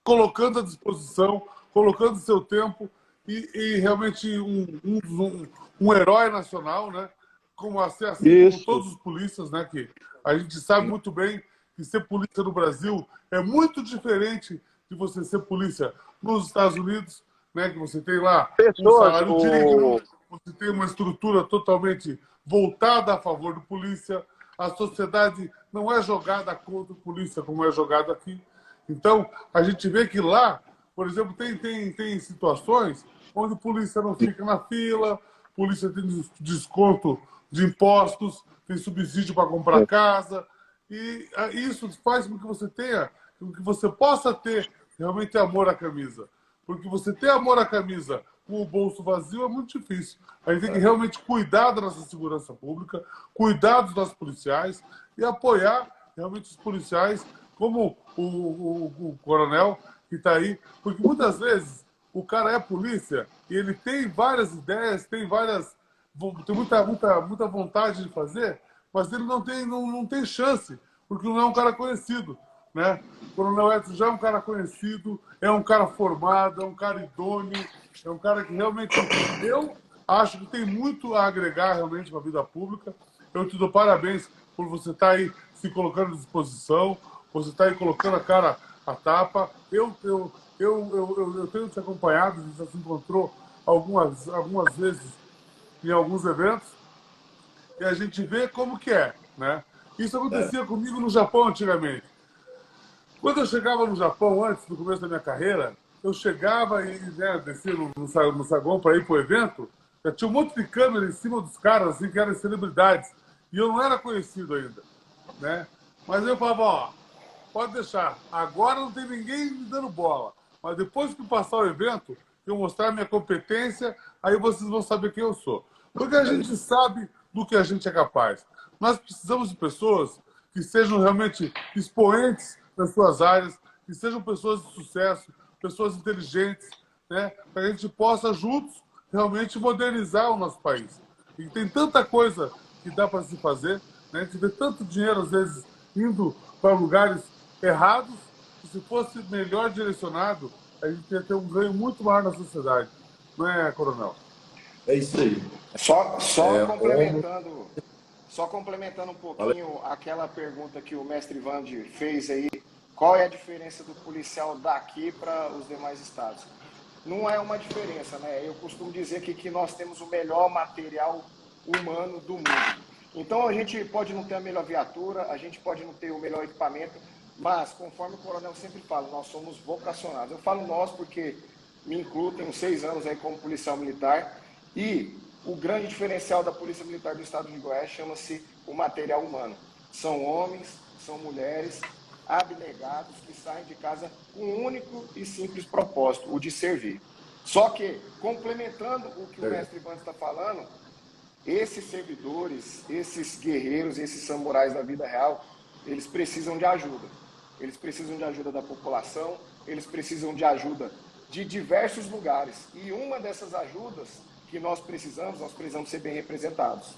colocando à disposição, colocando seu tempo e realmente um herói nacional, né? Como assim como todos os polícias, né? Que a gente sabe muito bem que ser polícia no Brasil é muito diferente de você ser polícia nos Estados Unidos, né? Que você tem lá um Pessoas, salário digno, você tem uma estrutura totalmente voltada a favor do polícia, a sociedade não é jogada contra o polícia como é jogada aqui. Então, a gente vê que lá, por exemplo, tem situações onde a polícia não fica na fila, a polícia tem desconto de impostos, tem subsídio para comprar casa, e isso faz com que você tenha, com que você possa ter realmente amor à camisa. Porque você ter amor à camisa com o bolso vazio é muito difícil. A gente tem que realmente cuidar da nossa segurança pública, cuidar dos nossos policiais e apoiar realmente os policiais, como o coronel que está aí. Porque muitas vezes o cara é polícia e ele tem várias ideias, tem muita vontade de fazer, mas ele não tem chance, porque não é um cara conhecido. Né? O Coronel Edson já é um cara conhecido, é um cara formado, é um cara idôneo, é um cara que realmente eu acho que tem muito a agregar realmente para a vida pública. Eu te dou parabéns por você estar aí se colocando à disposição, você estar aí colocando a cara a tapa. Eu tenho te acompanhado, a gente já se encontrou algumas vezes em alguns eventos e a gente vê como que é, né? Isso acontecia comigo no Japão antigamente. Quando eu chegava no Japão, antes do começo da minha carreira, eu chegava e descia no saguão para ir para o evento, já tinha um monte de câmera em cima dos caras, assim, que eram celebridades. E eu não era conhecido ainda. Né? Mas eu falava, ó, pode deixar, agora não tem ninguém me dando bola. Mas depois que passar o evento, eu mostrar minha competência, aí vocês vão saber quem eu sou. Porque a gente sabe do que a gente é capaz. Nós precisamos de pessoas que sejam realmente expoentes nas suas áreas, que sejam pessoas de sucesso, pessoas inteligentes, né? Para que a gente possa, juntos, realmente modernizar o nosso país. E tem tanta coisa que dá para se fazer, né? A gente vê tanto dinheiro, às vezes, indo para lugares errados, que se fosse melhor direcionado, a gente ia ter um ganho muito maior na sociedade. Não é, Coronel? É isso aí. Só complementando um pouquinho aquela pergunta que o mestre Vande fez aí, qual é a diferença do policial daqui para os demais estados? Não é uma diferença, né? Eu costumo dizer que nós temos o melhor material humano do mundo. Então a gente pode não ter a melhor viatura, a gente pode não ter o melhor equipamento, mas conforme o coronel sempre fala, nós somos vocacionados. Eu falo nós porque me incluo, tenho 6 anos aí como policial militar, e o grande diferencial da Polícia Militar do Estado de Goiás chama-se o material humano. São homens, são mulheres abnegados que saem de casa com um único e simples propósito, o de servir. Só que, complementando o que o mestre Vande está falando, esses servidores, esses guerreiros, esses samurais da vida real, eles precisam de ajuda. Eles precisam de ajuda da população, eles precisam de ajuda de diversos lugares. E uma dessas ajudas que nós precisamos ser bem representados.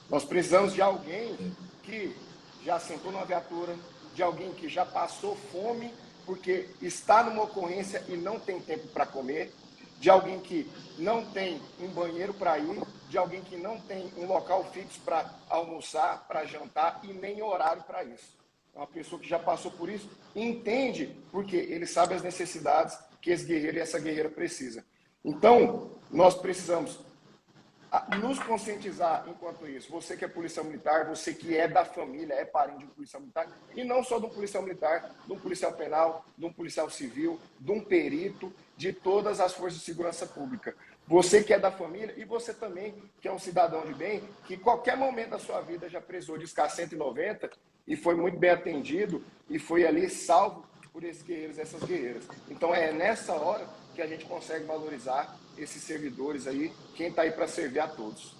Nós precisamos de alguém que já sentou numa viatura, de alguém que já passou fome porque está numa ocorrência e não tem tempo para comer, de alguém que não tem um banheiro para ir, de alguém que não tem um local fixo para almoçar, para jantar e nem horário para isso. É uma pessoa que já passou por isso e entende porque ele sabe as necessidades que esse guerreiro e essa guerreira precisa. Então, nós precisamos nos conscientizar enquanto isso. Você que é policial militar, você que é da família, é parente de um policial militar, e não só de um policial militar, de um policial penal, de um policial civil, de um perito, de todas as forças de segurança pública. Você que é da família e você também que é um cidadão de bem, que qualquer momento da sua vida já precisou de SK 190 e foi muito bem atendido e foi ali salvo por esses guerreiros e essas guerreiras. Então é nessa hora que a gente consegue valorizar esses servidores aí, quem está aí para servir a todos.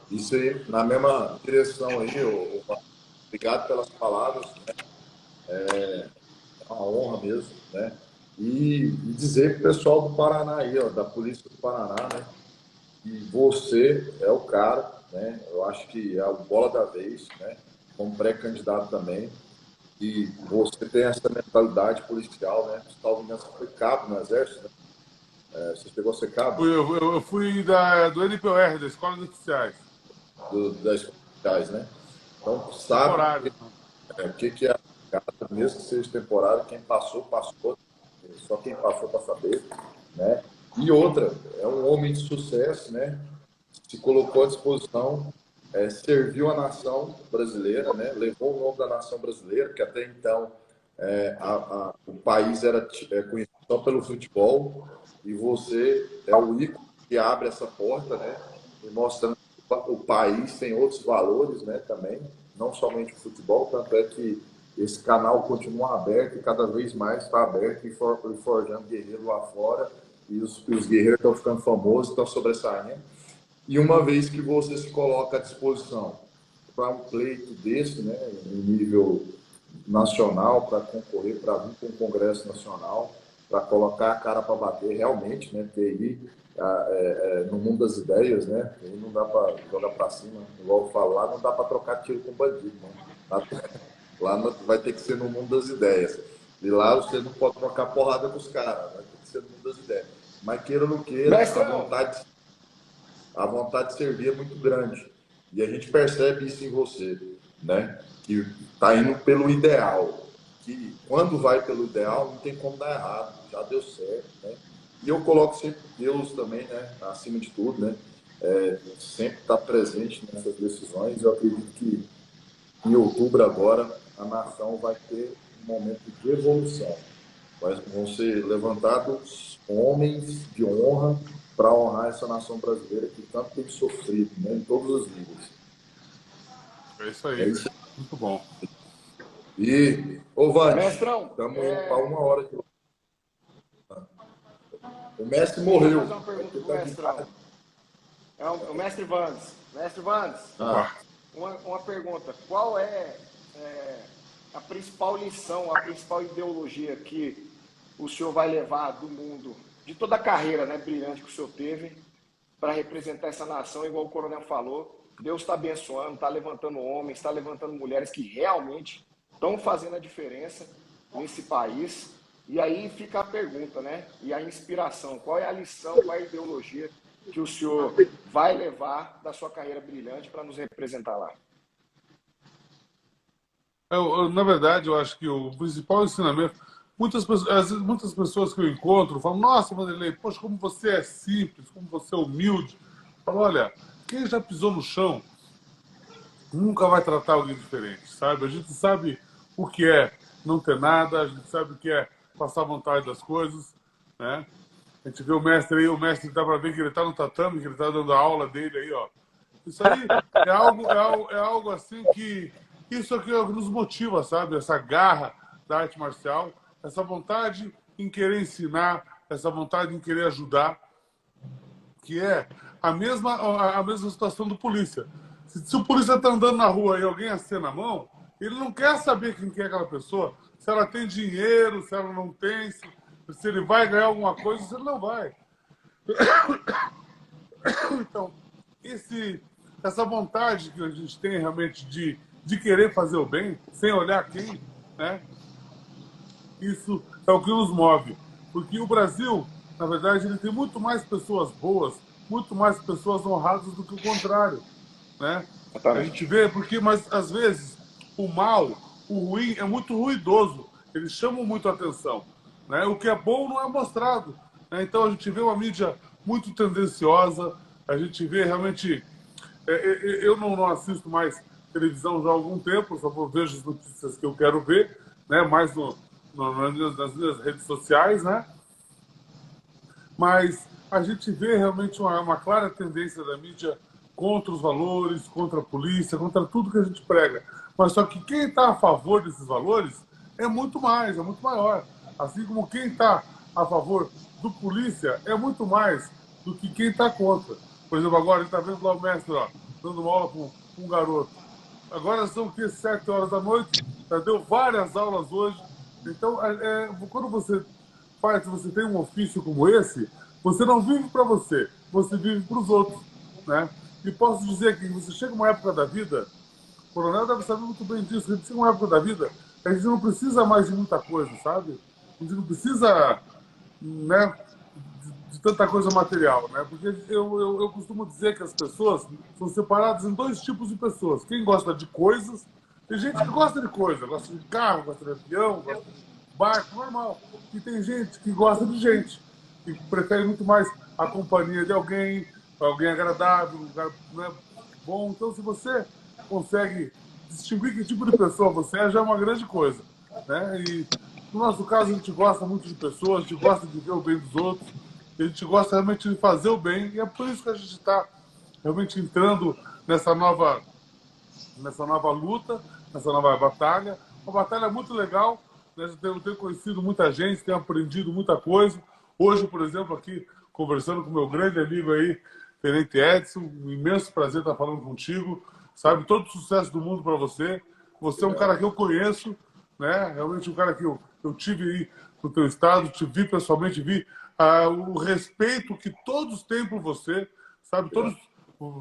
Isso aí, na mesma direção aí, obrigado pelas palavras, né? É uma honra mesmo, né? E dizer para o pessoal do Paraná aí, ó, da Polícia do Paraná, né? Que você é o cara, né? Eu acho que é o bola da vez, né? Como pré-candidato também. E você tem essa mentalidade policial, né? Você foi cabo no Exército, né? Você chegou a ser cabo? Eu fui do NPOR, da Escola dos Oficiais. Das Escola dos Oficiais, né? Então, sabe o que é complicada, mesmo que seja temporária, quem passou, passou, só quem passou para saber, né? E outra, é um homem de sucesso, né? Se colocou à disposição, serviu a nação brasileira, né? Levou o nome da nação brasileira, que até então o país era conhecido só pelo futebol, e você é o ícone que abre essa porta, né? E mostrando que o país tem outros valores, né? Também, não somente o futebol, tanto é que esse canal continua aberto e cada vez mais está aberto e forjando guerreiros lá fora, e os guerreiros estão ficando famosos, estão sobressaindo. E uma vez que você se coloca à disposição para um pleito desse, né, em nível nacional, para concorrer, para vir para um congresso nacional, para colocar a cara para bater realmente, né, porque aí no mundo das ideias, né, aí não dá para jogar para cima, igual eu falo, lá não dá para trocar tiro com bandido, né? Lá vai ter que ser no mundo das ideias. E lá você não pode trocar porrada com os caras, vai ter que ser no mundo das ideias. Mas queira ou não queira, a vontade de servir é muito grande. E a gente percebe isso em você, né? Que está indo pelo ideal. Que quando vai pelo ideal, não tem como dar errado. Já deu certo, né? E eu coloco sempre Deus também, né? Acima de tudo, né? Sempre está presente nessas decisões. Eu acredito que em outubro agora a nação vai ter um momento de evolução. Vão ser levantados homens de honra para honrar essa nação brasileira que tanto tem sofrido, né, em todos os níveis. É isso aí. Muito bom. E, ô Vande, Mestrão, estamos para 1 hora aqui. O mestre morreu. Vou fazer uma pergunta pro mestrão. O mestre Vandes. Mestre Vandes, uma pergunta. Qual é a principal lição, a principal ideologia que o senhor vai levar do mundo, de toda a carreira, né, brilhante que o senhor teve, para representar essa nação, igual o coronel falou? Deus está abençoando, está levantando homens, está levantando mulheres que realmente estão fazendo a diferença nesse país. E aí fica a pergunta, né? E a inspiração. Qual é a lição, qual é a ideologia que o senhor vai levar da sua carreira brilhante para nos representar lá? Na verdade, eu acho que o principal ensinamento... Muitas pessoas que eu encontro falam: nossa, Vanderlei, poxa, como você é simples, como você é humilde. Eu falo: olha, quem já pisou no chão nunca vai tratar alguém diferente, sabe? A gente sabe o que é não ter nada, a gente sabe o que é passar vontade das coisas, né? A gente vê o mestre aí, o mestre dá para ver que ele está no tatame, que ele está dando a aula dele aí, ó. Isso aí é algo assim que... Isso aqui é o que nos motiva, sabe? Essa garra da arte marcial, essa vontade em querer ensinar, essa vontade em querer ajudar, que é a mesma situação do polícia. Se o polícia está andando na rua e alguém acena a mão, ele não quer saber quem que é aquela pessoa, se ela tem dinheiro, se ela não tem, se ele vai ganhar alguma coisa, se ele não vai. Então, essa vontade que a gente tem realmente de querer fazer o bem, sem olhar quem, né? Isso é o que nos move. Porque o Brasil, na verdade, ele tem muito mais pessoas boas, muito mais pessoas honradas do que o contrário, né? A gente vê, mas às vezes o mal, o ruim, é muito ruidoso. Eles chamam muito a atenção, né? O que é bom não é mostrado, né? Então a gente vê uma mídia muito tendenciosa, a gente vê realmente... Eu não assisto mais televisão já há algum tempo, só vejo as notícias que eu quero ver, né? Mais nas minhas redes sociais, né? Mas a gente vê realmente uma clara tendência da mídia contra os valores, contra a polícia, contra tudo que a gente prega. Mas só que quem está a favor desses valores é muito maior. Assim como quem está a favor do polícia é muito mais do que quem está contra. Por exemplo, agora a gente está vendo lá o mestre, ó, dando uma aula com um garoto. Agora são 7 horas da noite, já deu várias aulas hoje. Então, quando você tem um ofício como esse, você não vive para você vive para os outros, né? E posso dizer que você chega uma época da vida, o coronel deve saber muito bem disso, a gente chega uma época da vida, a gente não precisa mais de muita coisa, sabe? A gente não precisa, né, de tanta coisa material, né? Porque eu costumo dizer que as pessoas são separadas em 2 tipos de pessoas: quem gosta de coisas Tem gente que gosta de coisa, gosta de carro, gosta de avião, gosta de barco, normal. E tem gente que gosta de gente, que prefere muito mais a companhia de alguém, alguém agradável, um lugar, né, bom. Então, se você consegue distinguir que tipo de pessoa você é, já é uma grande coisa, né? E no nosso caso, a gente gosta muito de pessoas, a gente gosta de ver o bem dos outros, a gente gosta realmente de fazer o bem, e é por isso que a gente está realmente entrando nessa nova luta, nessa nova batalha. Uma batalha muito legal, né? Eu tenho conhecido muita gente, tenho aprendido muita coisa. Hoje, por exemplo, aqui, conversando com meu grande amigo aí, Tenente Edson, um imenso prazer estar falando contigo, sabe? Todo o sucesso do mundo para você. Você é um cara que eu conheço, né? Realmente um cara que eu tive aí no teu estado, te vi pessoalmente, vi o respeito que todos têm por você, sabe?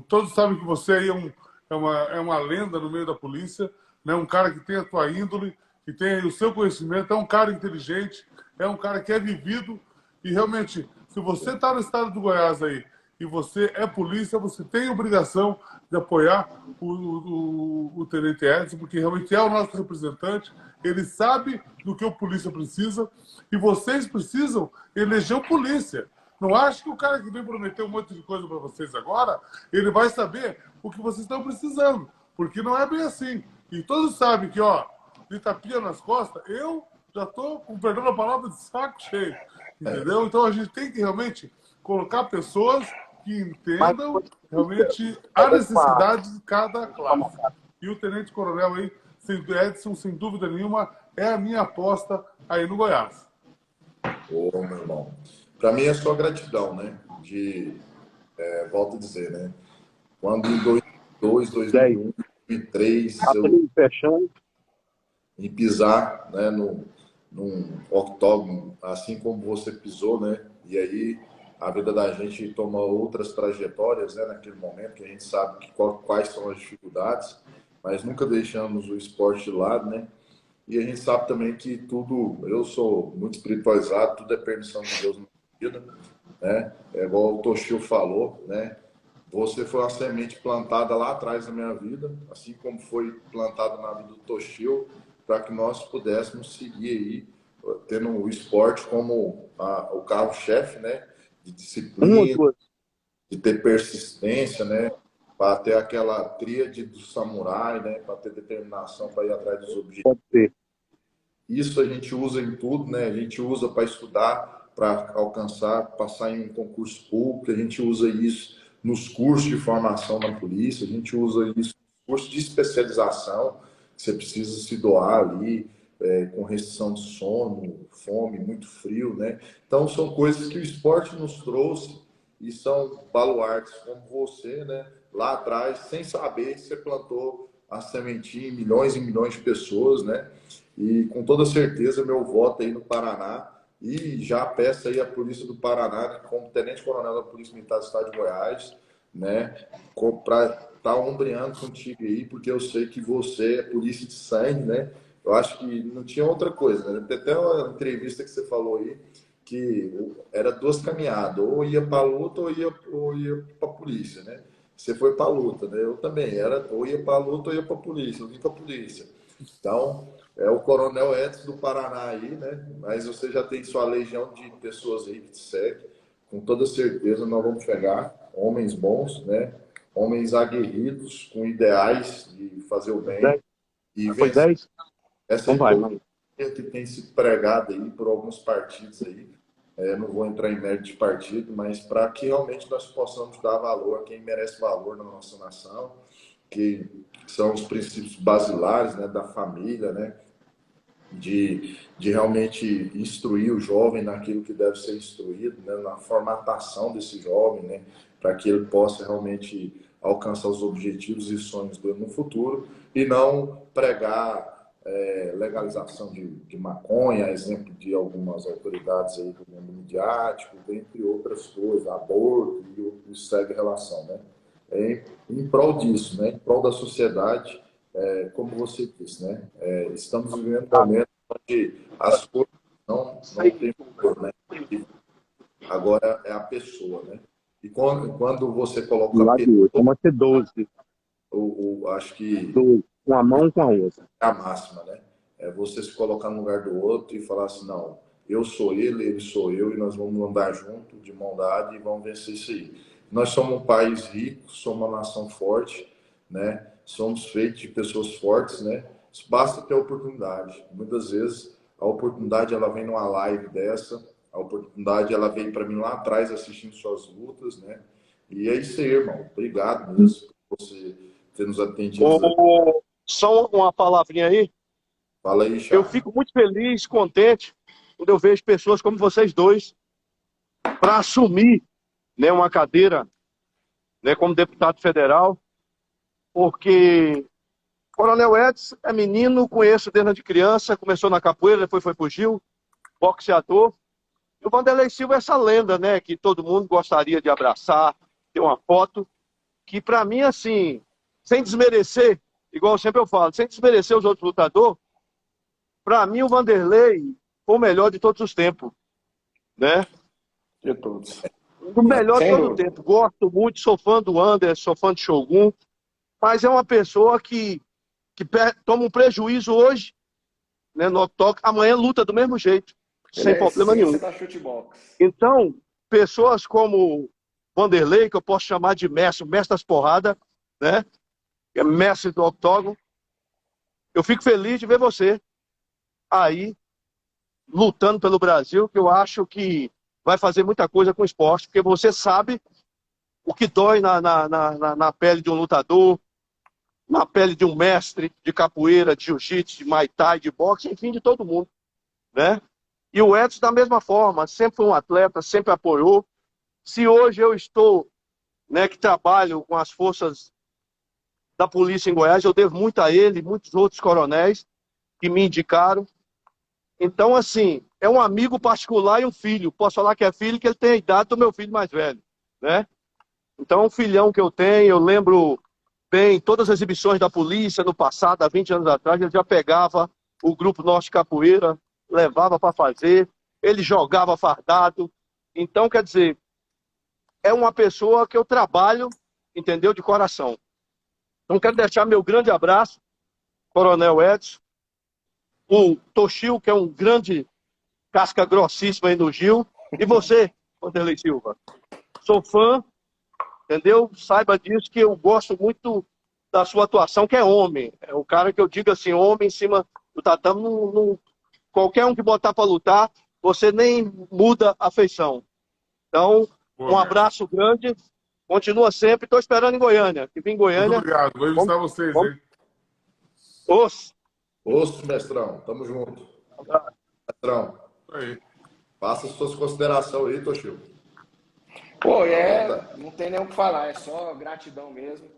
Todos sabem que você aí é uma lenda no meio da polícia, né? Um cara que tem a tua índole, que tem o seu conhecimento, é um cara inteligente, é um cara que é vivido, e realmente, se você está no estado do Goiás aí, e você é polícia, você tem a obrigação de apoiar o Tenente Edson, porque realmente é o nosso representante, ele sabe do que o polícia precisa, e vocês precisam eleger o polícia. Não acho que o cara que vem prometer um monte de coisa para vocês agora, ele vai saber o que vocês estão precisando, porque não é bem assim. E todos sabem que, ó, de tapinha nas costas, eu já estou, com perdão da palavra, de saco cheio. Entendeu? Então a gente tem que realmente colocar pessoas que entendam realmente a necessidade de cada classe. E o Tenente Coronel aí, Edson, sem dúvida nenhuma, é a minha aposta aí no Goiás. Ô, meu irmão. Para mim é só gratidão, né? Volto a dizer, né? Quando em 2002, 2001, 2003, eu em pisar, né, num octógono, assim como você pisou, né? E aí a vida da gente toma outras trajetórias, né? Naquele momento que a gente sabe quais são as dificuldades, mas nunca deixamos o esporte de lado, né? E a gente sabe também que tudo, eu sou muito espiritualizado, tudo é permissão de Deus na vida, né? É igual o Toshio falou, né? Você foi uma semente plantada lá atrás na minha vida, assim como foi plantada na vida do Toshio, para que nós pudéssemos seguir aí, tendo o esporte como o carro-chefe, né? De disciplina, de ter persistência, né? Para ter aquela tríade do samurai, né? Para ter determinação para ir atrás dos objetivos. Isso a gente usa em tudo, né? A gente usa para estudar, para alcançar, passar em um concurso público, a gente usa isso nos cursos de formação na polícia, a gente usa isso nos cursos de especialização, que você precisa se doar ali, com restrição de sono, fome, muito frio, né? Então são coisas que o esporte nos trouxe e são baluartes como você, né? Lá atrás, sem saber, você plantou a sementinha em milhões e milhões de pessoas, né? E com toda certeza meu voto aí no Paraná, e já peço aí a Polícia do Paraná, como Tenente-Coronel da Polícia Militar do Estado de Goiás, né, para estar ombreando contigo aí, porque eu sei que você é polícia de sangue, né? Eu acho que não tinha outra coisa, né? Tem até uma entrevista que você falou aí, que era duas caminhadas, ou ia para a luta ou ia para a polícia, né? Você foi para a luta, né? Eu também, ou ia para a luta ou ia para a polícia, eu vim para a polícia. Então, é o Coronel Edson do Paraná aí, né? Mas você já tem sua legião de pessoas aí que te seguem. Com toda certeza nós vamos chegar, homens bons, né? Homens aguerridos, com ideais de fazer o bem e vencer essa hipocrisia que tem sido pregada aí por alguns partidos aí. Não vou entrar em mérito de partido, mas para que realmente nós possamos dar valor a quem merece valor na nossa nação, que são os princípios basilares, né, da família, né, de realmente instruir o jovem naquilo que deve ser instruído, né, na formatação desse jovem, né, para que ele possa realmente alcançar os objetivos e sonhos dele no futuro, e não pregar legalização de maconha, exemplo de algumas autoridades aí do mundo midiático, dentre outras coisas, aborto e segue relação, né? Em prol disso, né? Em prol da sociedade, como você disse, né? Estamos vivendo um momento onde as coisas não têm valor, né? Agora é a pessoa, né? E quando você coloca a pessoa, Pode ser 12. acho que uma mão com a outra. É a máxima, né? É você se colocar no lugar do outro e falar assim, não, eu sou ele sou eu, e nós vamos andar junto, de mão dada, e vamos vencer isso aí. Nós somos um país rico, somos uma nação forte, né? Somos feitos de pessoas fortes, né? Basta ter oportunidade. Muitas vezes a oportunidade ela vem numa live dessa, a oportunidade ela vem para mim lá atrás assistindo suas lutas, né? E é isso aí, irmão. Obrigado mesmo por você ter nos atendido. Só uma palavrinha aí. Fala aí, Eu Charles. fico muito feliz, contente, quando eu vejo pessoas como vocês dois para assumir, né, uma cadeira, né, como deputado federal, porque Coronel Edson é menino, conheço desde criança, começou na capoeira, depois foi pro Gil, boxeador. E o Vanderlei Silva é essa lenda, né, que todo mundo gostaria de abraçar, ter uma foto, que para mim, assim, sem desmerecer, igual sempre eu falo, sem desmerecer os outros lutadores, para mim o Vanderlei foi o melhor de todos os tempos, né? De todos. O melhor de Sem todo o dúvida. tempo. Gosto muito, sou fã do Anderson, sou fã de Shogun, mas é uma pessoa que toma um prejuízo hoje, né, no octógono, amanhã luta do mesmo jeito, Ele sem é a problema essência nenhum. da chutebox. Então, pessoas como Vanderlei, que eu posso chamar de mestre, o mestre das porradas, né? Que é mestre do octógono. Eu fico feliz de ver você aí lutando pelo Brasil, que eu acho que vai fazer muita coisa com o esporte, porque você sabe o que dói na pele de um lutador, na pele de um mestre de capoeira, de jiu-jitsu, de muay thai, de boxe, enfim, de todo mundo, né? E o Edson, da mesma forma, sempre foi um atleta, sempre apoiou. Se hoje eu estou, né, que trabalho com as forças da polícia em Goiás, eu devo muito a ele, muitos outros coronéis que me indicaram. Então, assim, é um amigo particular e um filho. Posso falar que é filho, que ele tem a idade do meu filho mais velho, né? Então, é um filhão que eu tenho, eu lembro bem, todas as exibições da polícia no passado, há 20 anos atrás, ele já pegava o Grupo Norte Capoeira, levava para fazer, ele jogava fardado. Então, quer dizer, é uma pessoa que eu trabalho, entendeu, de coração. Então, quero deixar meu grande abraço, Coronel Edson, o Toshio, que é um grande casca grossíssima aí no Gil, e você, Vanderlei Silva. Sou fã, entendeu? Saiba disso, que eu gosto muito da sua atuação, que é homem. É o cara que eu digo assim, homem em cima do tatame, qualquer um que botar para lutar, você nem muda a feição. Então, um abraço grande, continua sempre, estou esperando em Goiânia. Que vim em Muito Goiânia. obrigado, vou visitar vocês, hein? Osso, mestrão, tamo junto. Mestrão, Aí. faça suas considerações aí, Toshio. Pô, não tem nem o que falar, é só gratidão mesmo.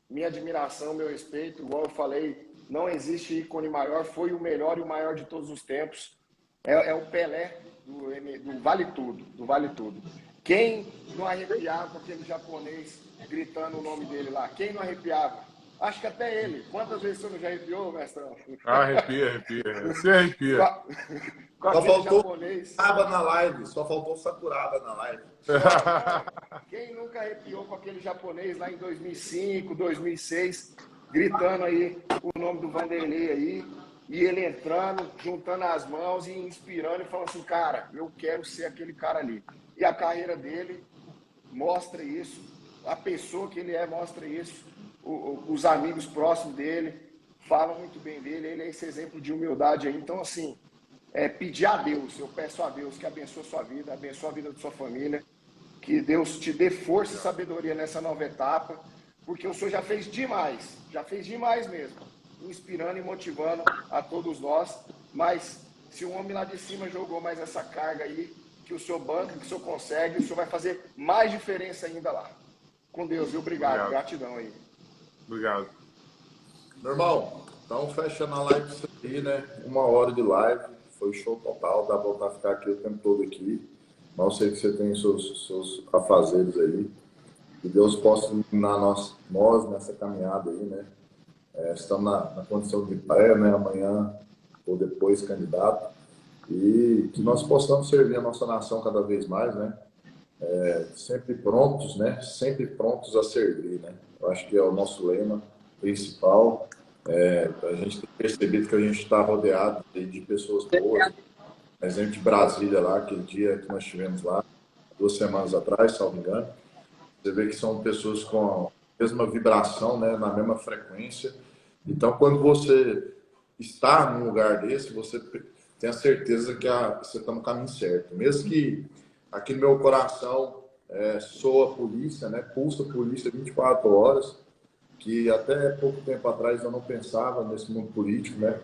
Minha admiração, meu respeito, igual eu falei, não existe ícone maior, foi o melhor e o maior de todos os tempos. É o Pelé do Vale Tudo, do Vale Tudo. Quem não arrepiava com aquele japonês gritando o nome dele lá? Quem não arrepiava? Acho que até ele. Quantas vezes você não já arrepiou, mestrão? Arrepia. Você arrepia. Com Só aquele faltou japonês. Sakuraba na live, só faltou Sakuraba na live. Quem nunca arrepiou com aquele japonês lá em 2005, 2006, gritando aí o nome do Vanderlei aí, e ele entrando, juntando as mãos e inspirando e falando assim, cara, eu quero ser aquele cara ali. E a carreira dele mostra isso, a pessoa que ele é mostra isso, os amigos próximos dele falam muito bem dele, ele é esse exemplo de humildade aí. Então, assim, pedir a Deus, eu peço a Deus que abençoe a sua vida, abençoe a vida da sua família, que Deus te dê força e sabedoria nessa nova etapa, porque o senhor já fez demais mesmo, inspirando e motivando a todos nós, mas se o homem lá de cima jogou mais essa carga aí, que o senhor banca, que o senhor consegue, o senhor vai fazer mais diferença ainda lá. Com Deus, viu? Obrigado. Gratidão aí. Obrigado. Meu irmão, então fechando a live isso aí, né? 1 hora de live, foi show total, dá pra voltar a ficar aqui o tempo todo aqui. Mas eu sei que você tem seus afazeres aí. Que Deus possa iluminar nós nessa caminhada aí, né? Estamos na condição de pré, né? Amanhã ou depois candidato. E que nós possamos servir a nossa nação cada vez mais, né? Sempre prontos, né? Sempre prontos a servir, né? Eu acho que é o nosso lema principal. A gente tem percebido que a gente está rodeado de pessoas boas. Exemplo de Brasília lá, aquele dia que nós tivemos lá, 2 semanas atrás, se não me engano. Você vê que são pessoas com a mesma vibração, né, na mesma frequência. Então, quando você está num lugar desse, você tem a certeza que você está no caminho certo. Mesmo que aqui no meu coração soa polícia, né, pulsa polícia 24 horas, que até pouco tempo atrás eu não pensava nesse mundo político, né,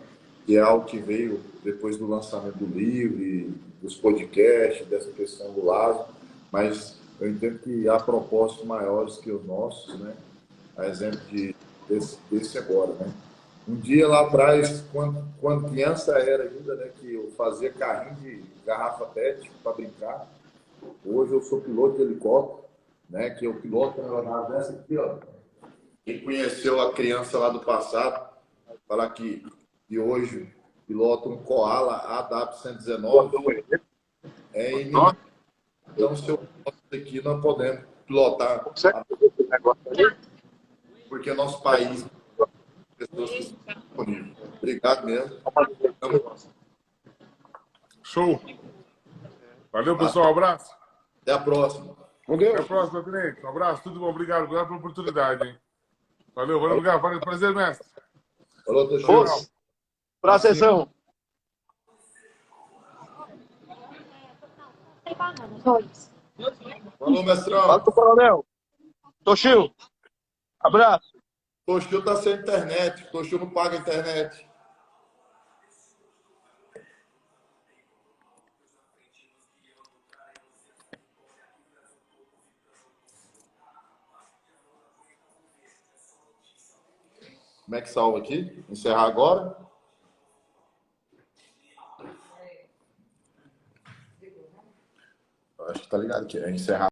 que é algo que veio depois do lançamento do livro, e dos podcasts, dessa questão do Lázaro, mas eu entendo que há propósitos maiores que os nossos, né? A exemplo desse agora, né? Um dia lá atrás, quando criança era ainda, né, que eu fazia carrinho de garrafa PET para brincar. Hoje eu sou piloto de helicóptero, né? Que eu piloto uma aeronave dessa aqui, ó. Quem conheceu a criança lá do passado, falar que hoje pilota um Koala AW119 é inimaginável. Então, se eu piloto aqui, nós podemos pilotar, porque nosso país pessoas que estão disponíveis. Obrigado mesmo. Show. Valeu, pessoal. Um abraço. Até a próxima. Com Até a Deus. próxima, Tenente. Um abraço. Tudo bom. Obrigado. Obrigado pela oportunidade, hein? Valeu. Obrigado. Prazer, mestre. Falou, Toshio. Moço, prazerzão. Falou, mestrão. Fala pro coronel. Toshio, abraço. Toshio tá sem internet. Toshio não paga internet. Como é que salva aqui? Encerrar agora? Acho que tá ligado aqui. É encerrar.